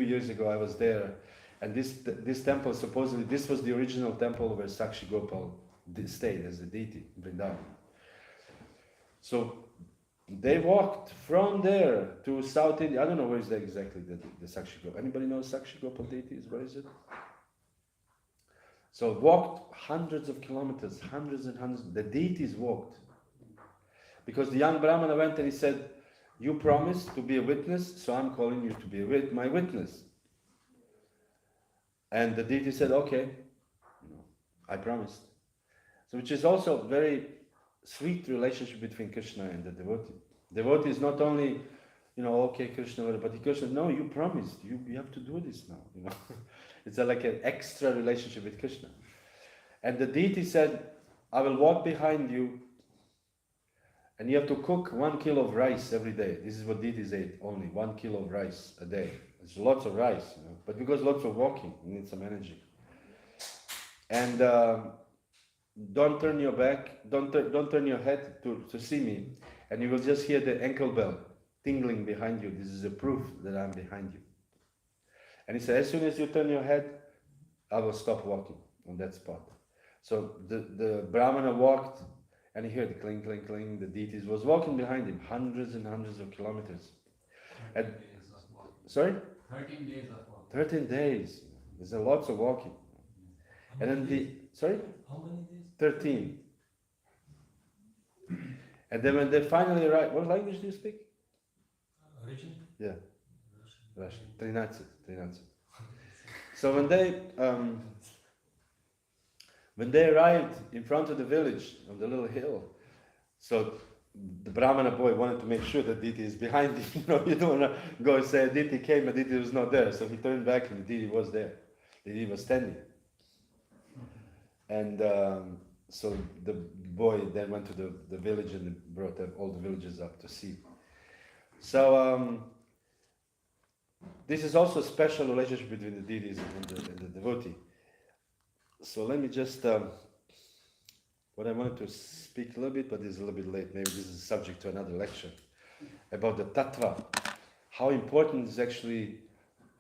years ago I was there, and this temple, supposedly this was the original temple where Sakshi Gopal stayed as a deity in Vrindavan. So they walked from there to South India. I don't know where is exactly the Sakshi Gopal. Anybody know Sakshi Gopal deities? Where is it? So walked hundreds of kilometers, hundreds and hundreds. The deities walked. Because the young Brahmana went and he said, you promised to be a witness, so I'm calling you to be my witness. And the deity said, okay, I promised. So which is also very sweet relationship between Krishna and the devotee. Devotee is not only, okay, Krishna, but Krishna, no, you promised, you have to do this now, It's like an extra relationship with Krishna. And the deity said, I will walk behind you, and you have to cook 1 kilo of rice every day. This is what deities ate, only 1 kilo of rice a day. It's lots of rice, but because lots of walking, you need some energy. And don't turn your back, don't turn your head to see me, and you will just hear the ankle bell tingling behind you. This is a proof that I'm behind you. And he said, as soon as you turn your head, I will stop walking on that spot. So the Brahmana walked, and he heard cling, cling, cling. The deities was walking behind him, hundreds and hundreds of kilometers. 13 days of walking. Sorry? 13 days of walking. 13 days. There's a lots of walking. And then sorry? How many days? 13. And then when they finally arrived, what language do you speak? Origin? Yeah, Russian. 13. So when they arrived in front of the village on the little hill, so the Brahmana boy wanted to make sure that Diti is behind him. You don't want to go and say Diti came and Diti was not there. So he turned back and Diti was there. Diti was standing. And So the boy then went to the village and brought all the villagers up to see. So this is also a special relationship between the deities and the devotee. So let me just, what I wanted to speak a little bit, but it's a little bit late, maybe this is subject to another lecture, about the tattva. How important is actually,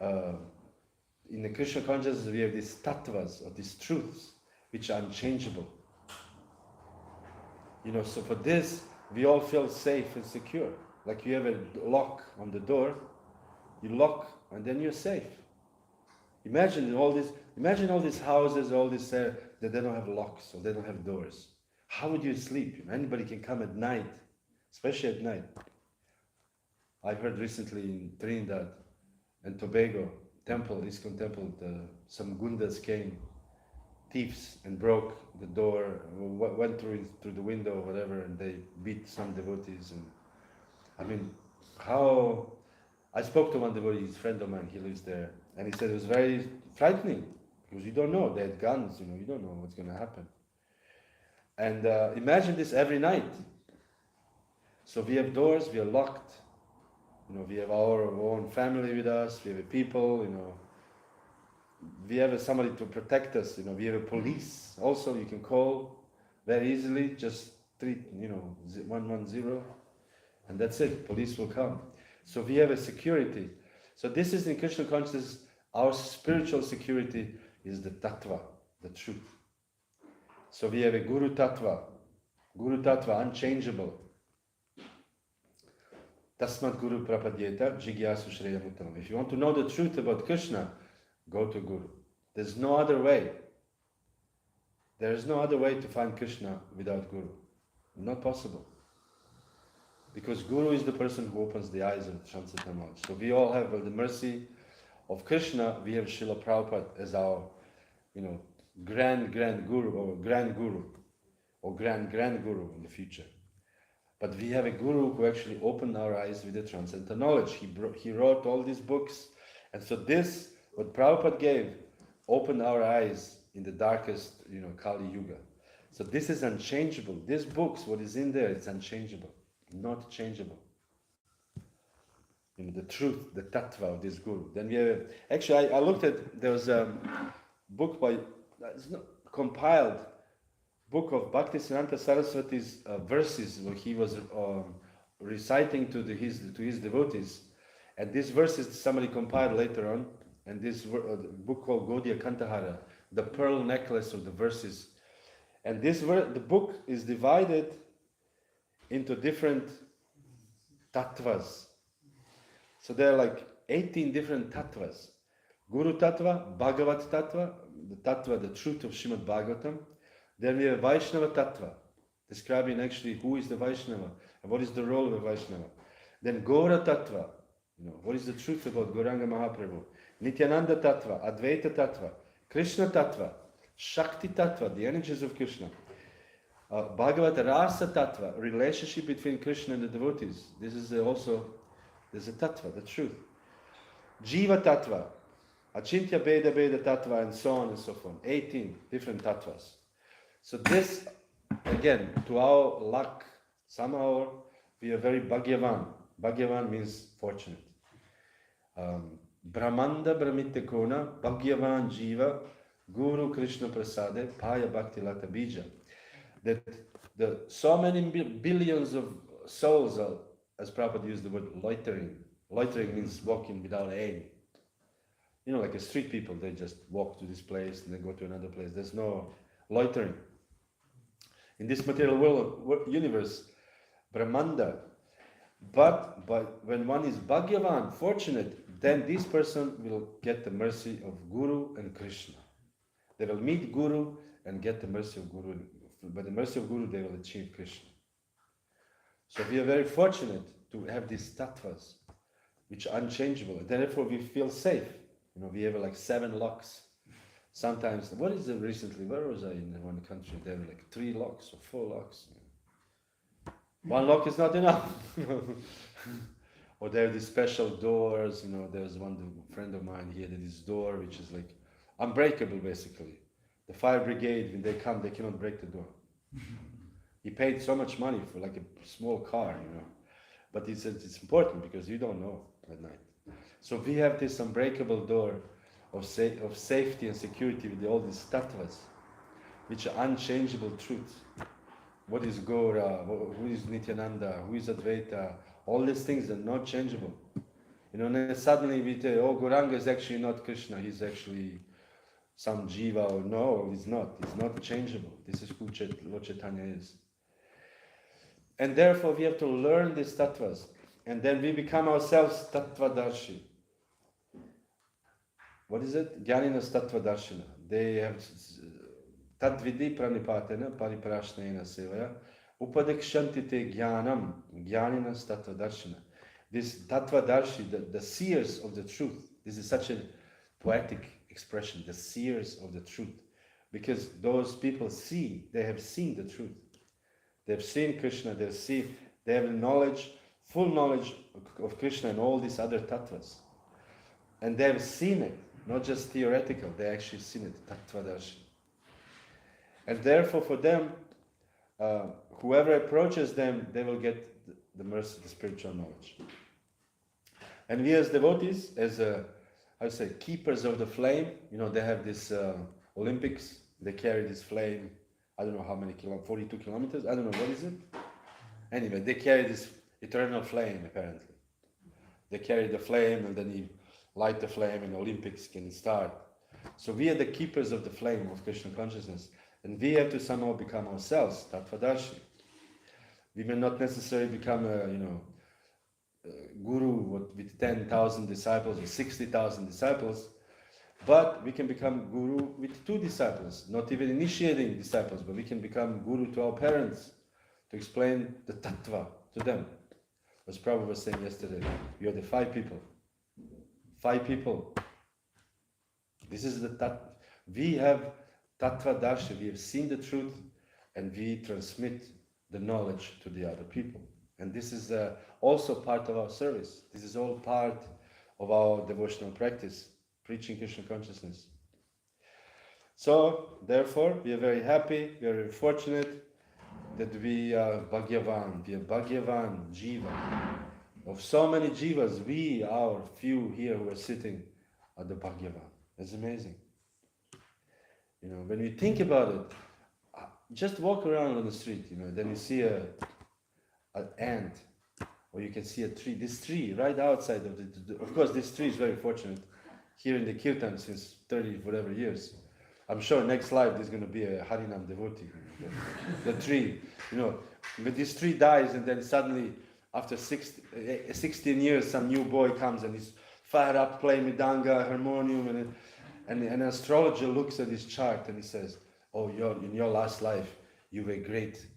in the Krishna consciousness we have these tattvas, or these truths, which are unchangeable. So for this, we all feel safe and secure. Like you have a lock on the door, you lock and then you're safe. Imagine all these houses, all this that they don't have locks or they don't have doors. How would you sleep? Anybody can come at night, especially at night. I heard recently in Trinidad and Tobago temple, ISKCON temple, some gundas came, thieves, and broke the door, went through the window or whatever, and they beat some devotees. And I mean, how? I spoke to one devotee, he's a friend of mine, he lives there, and he said it was very frightening because you don't know, they had guns, you don't know what's going to happen. And imagine this every night. So we have doors, we are locked, we have our own family with us, we have people, we have somebody to protect us, we have a police also you can call very easily, just 110, and that's it, police will come. So we have a security. So this is in Krishna consciousness, our spiritual security is the tattva, the truth. So we have a guru tattva, unchangeable. Tasmat guru prapadyeta jigyasu shreyamutam. If you want to know the truth about Krishna, go to Guru. There's no other way. There is no other way to find Krishna without Guru. Not possible. Because Guru is the person who opens the eyes of transcendental knowledge. So we all have, by the mercy of Krishna, we have Srila Prabhupada as our, grand guru, or grand guru, or grand guru in the future. But we have a guru who actually opened our eyes with the transcendental knowledge. He wrote all these books, and so this, what Prabhupada gave, opened our eyes in the darkest, Kali Yuga. So this is unchangeable. These books, what is in there, it's unchangeable, not changeable. The truth, the tattva of this guru. Then we have, actually, I looked at, there was a book by, it's not compiled, book of Bhaktisiddhanta Saraswati's verses, where he was reciting to his devotees. And these verses somebody compiled later on, and this book called Gaudiya Kantahara, the pearl necklace of the verses. And the book is divided into different tattvas. So there are like 18 different tattvas. Guru tattva, Bhagavat tattva, the truth of Srimad Bhagavatam. Then we have Vaishnava tattva, describing actually who is the Vaishnava and what is the role of a Vaishnava. Then Gaura tattva, what is the truth about Gauranga Mahaprabhu. Nityananda tattva, Advaita tattva, Krishna tattva, Shakti tattva, the energies of Krishna. Bhagavat Rasa tattva, relationship between Krishna and the devotees. This is there's a tattva, the truth. Jiva tattva, Achintya Beda tattva, and so on and so forth. 18 different tattvas. So this, again, to our luck, somehow we are very Bhagyavan. Bhagyavan means fortunate. Brahmanda Brahmite Kona, Bhagyavan Jiva, Guru Krishna Prasade, Paya Bhakti Lata Bija. That so many billions of souls are, as Prabhupada used the word loitering. Loitering means walking without aim. Like a street people, they just walk to this place and then go to another place. There's no loitering. In this material world, universe, Brahmanda. But when one is Bhagyavan, fortunate, then this person will get the mercy of Guru and Krishna. They will meet Guru and get the mercy of Guru. By the mercy of Guru, they will achieve Krishna. So we are very fortunate to have these tattvas, which are unchangeable. And therefore, we feel safe. We have like 7 locks. Sometimes, recently, where was I in one country? There were like 3 locks or 4 locks. 1 lock is not enough. Or there are these special doors, there's one friend of mine, he had this door which is like unbreakable basically. The fire brigade, when they come, they cannot break the door. He paid so much money for like a small car, But he said it's important because you don't know at night. So we have this unbreakable door of safety and security with all these tattvas, which are unchangeable truths. What is Gaura? Who is Nityananda? Who is Advaita? All these things are not changeable. And then suddenly we say, oh, Gauranga is actually not Krishna. He's actually some jiva. Or no, he's not. He's not changeable. This is who Lord Chaitanya is. And therefore we have to learn these tattvas. And then we become ourselves tattvadarshi. What is it? Jnaninas tattvadarshina. They have tadvidi pranipatena pariprashnena sevaya upadekshanti te jnanam jnaninas tattvadarshina. This tattvadarshi, the seers of the truth. This is such a poetic expression, the seers of the truth. Because those people they have seen the truth. They've seen Krishna, they have knowledge, full knowledge of Krishna and all these other tattvas. And they have seen it, not just theoretical, they actually seen it, tattvadarshi. And therefore for them, whoever approaches them, they will get the mercy, the spiritual knowledge. And we as devotees, as keepers of the flame, they have this Olympics, they carry this flame, I don't know how many 42 kilometers, I don't know, what is it? Anyway, they carry this eternal flame, apparently. They carry the flame and then you light the flame and Olympics can start. So we are the keepers of the flame of Krishna consciousness. And we have to somehow become ourselves, tattvadarshi. We may not necessarily become a guru with 10,000 disciples or 60,000 disciples, but we can become guru with 2 disciples, not even initiating disciples, but we can become guru to our parents, to explain the tattva to them. As Prabhu was saying yesterday, we are the 5 people. 5 people. This is the tattva. We have tattva darsha, we have seen the truth, and we transmit the knowledge to the other people. And this is also part of our service. This is all part of our devotional practice, preaching Krishna consciousness. So, therefore, we are very happy, we are very fortunate that we are Bhagyavan, Jiva. Of so many Jivas, we, our few here who are sitting, are the Bhagyavan. It's amazing. When we think about it, just walk around on the street, then you see an ant, or you can see a tree. This tree right outside of course, this tree is very fortunate. Here in the Kirtan since 30 whatever years. I'm sure next life there's going to be a Harinam devotee. The tree, but this tree dies and then suddenly after 16 years some new boy comes and he's fired up playing Midanga, harmonium, and an astrologer looks at his chart and he says, oh, in your last life you were great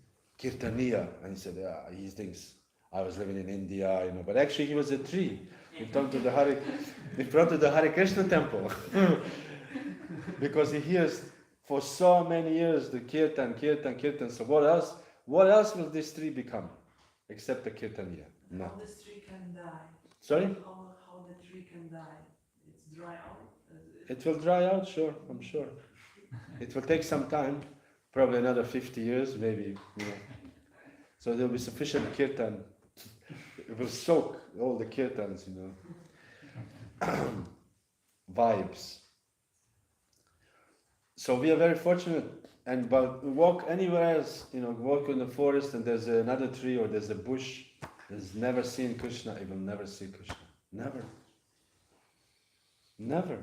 Kirtaniya. And he said, he thinks I was living in India, but actually he was a tree in front of the Hare Krishna temple. Because he hears for so many years the kirtan. So what else will this tree become except the Kirtaniya? No. How this tree can die? Sorry? How the tree can die? It's dry out? It will dry out, sure, I'm sure. It will take some time, probably another 50 years, maybe. So there will be sufficient kirtan. It will soak all the kirtans, vibes. So we are very fortunate, but walk anywhere else, walk in the forest and there's another tree or there's a bush that's never seen Krishna, it will never see Krishna. Never. Never.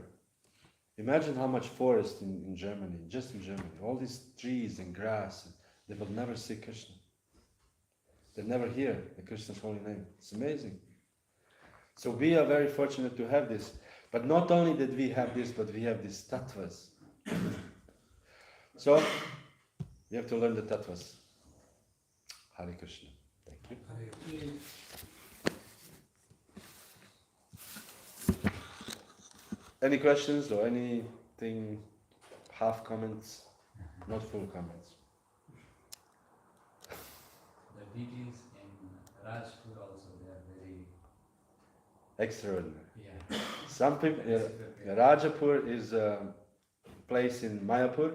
Imagine how much forest in Germany, just in Germany, all these trees and grass, they will never see Krishna. They never hear the Krishna's holy name. It's amazing. So we are very fortunate to have this. But not only that we have this, but we have these tattvas. So, we have to learn the tattvas. Hare Krishna. Thank you. Any questions or anything, half comments, not full comments? The deities in Rajpur also, they are very Extraordinary. yeah. Some people, Rajapur is a place in Mayapur,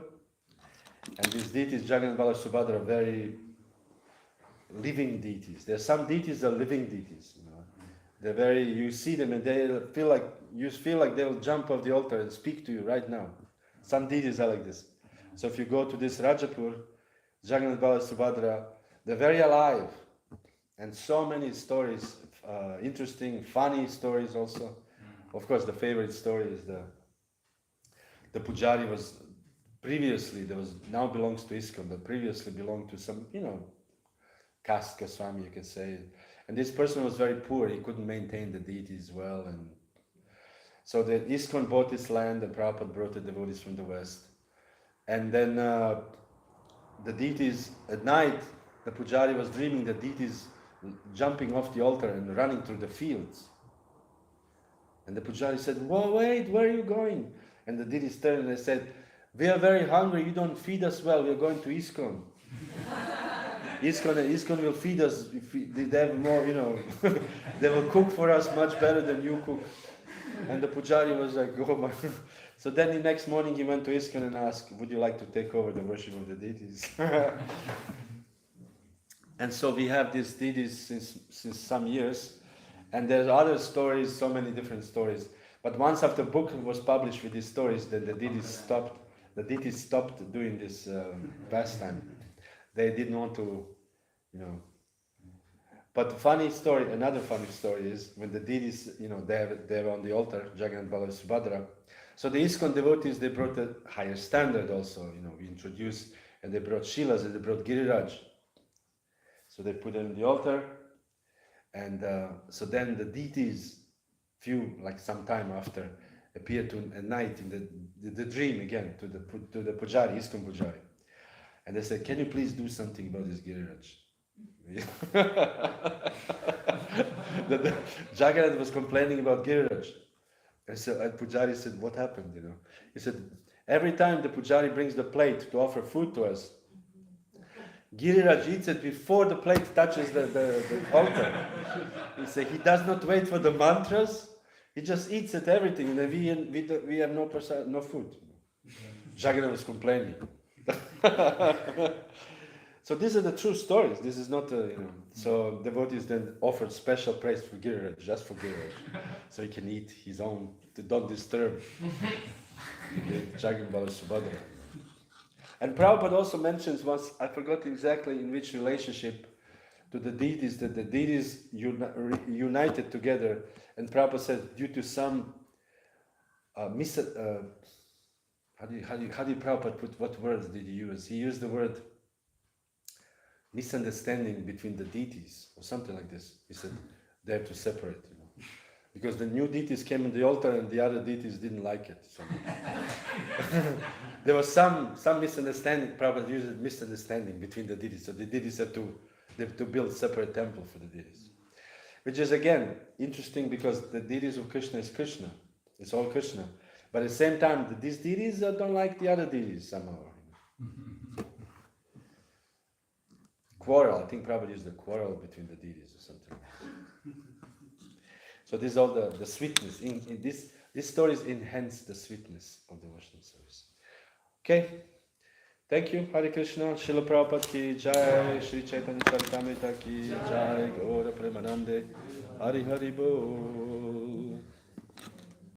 and these deities, Jagannath, Bala, Subhadra, are very living deities. There are some deities that are living deities. You know, they're very. You see them and they feel like they'll jump off the altar and speak to you right now. Some deities are like this. So if you go to this Rajapur, Jagannath Bala Subhadra, they're very alive, and so many stories, interesting, funny stories also. Of course, the favorite story is the Pujari was previously now belongs to ISKCON, but previously belonged to some caste Swami, you can say. And this person was very poor; he couldn't maintain the deities well, and so the ISKCON bought this land, and Prabhupada brought the devotees from the west. And then the deities at night, the Pujari was dreaming the deities jumping off the altar and running through the fields. And the Pujari said, "Whoa, wait, where are you going?" And the deities turned and they said, "We are very hungry, you don't feed us well, we are going to ISKCON." ISKCON will feed us, they have more, they will cook for us much better than you cook. And the Pujari was like, "Oh my." So then the next morning he went to ISKCON and asked, "Would you like to take over the worship of the deities?" And so we have these deities since some years. And there's other stories, so many different stories. But once after the book was published with these stories, then the deities stopped doing this pastime. They didn't want to, But another funny story is when the deities, they're on the altar, Jagannath Bala Subhadra. So the ISKCON devotees, they brought a higher standard also, we introduced, and they brought Shilas and they brought Giriraj. So they put them on the altar, and so then the deities, some time after, appeared at night in the dream again to the Pujari, ISKCON Pujari. And they said, "Can you please do something about this Giriraj?" the Jagannath was complaining about Giriraj. And so Pujari said, "What happened?" He said, "Every time the Pujari brings the plate to offer food to us, Giriraj eats it before the plate touches the altar." He said he does not wait for the mantras, he just eats it, everything, and we have no food. Jagannath was complaining. So these are the true stories. This is not So devotees then offered special praise for Giriraj, just for Giriraj, so he can eat his own. Don't disturb Jagannath Bala Subhadra. And Prabhupada also mentions once, I forgot exactly in which relationship, to the deities, that the deities united together. And Prabhupada said, due to some how do Prabhupada put, what words did he use? He used the word misunderstanding between the deities, or something like this. He said they have to separate, because the new deities came on the altar and the other deities didn't like it. So there was some misunderstanding. Prabhupada used misunderstanding between the deities. So the deities had to build separate temple for the deities, which is again interesting because the deities of Krishna is Krishna. It's all Krishna. But at the same time, these deities don't like the other deities somehow. Quarrel. I think Prabhupada used the quarrel between the deities or something. So this is all the sweetness. In these stories enhance the sweetness of the Vaishnava service. Okay. Thank you. Hare Krishna. Srila Prabhupada ki jai. Shri Chaitanya Charitamrita ki jai. Gaura Premanande. Hari Hari Bol.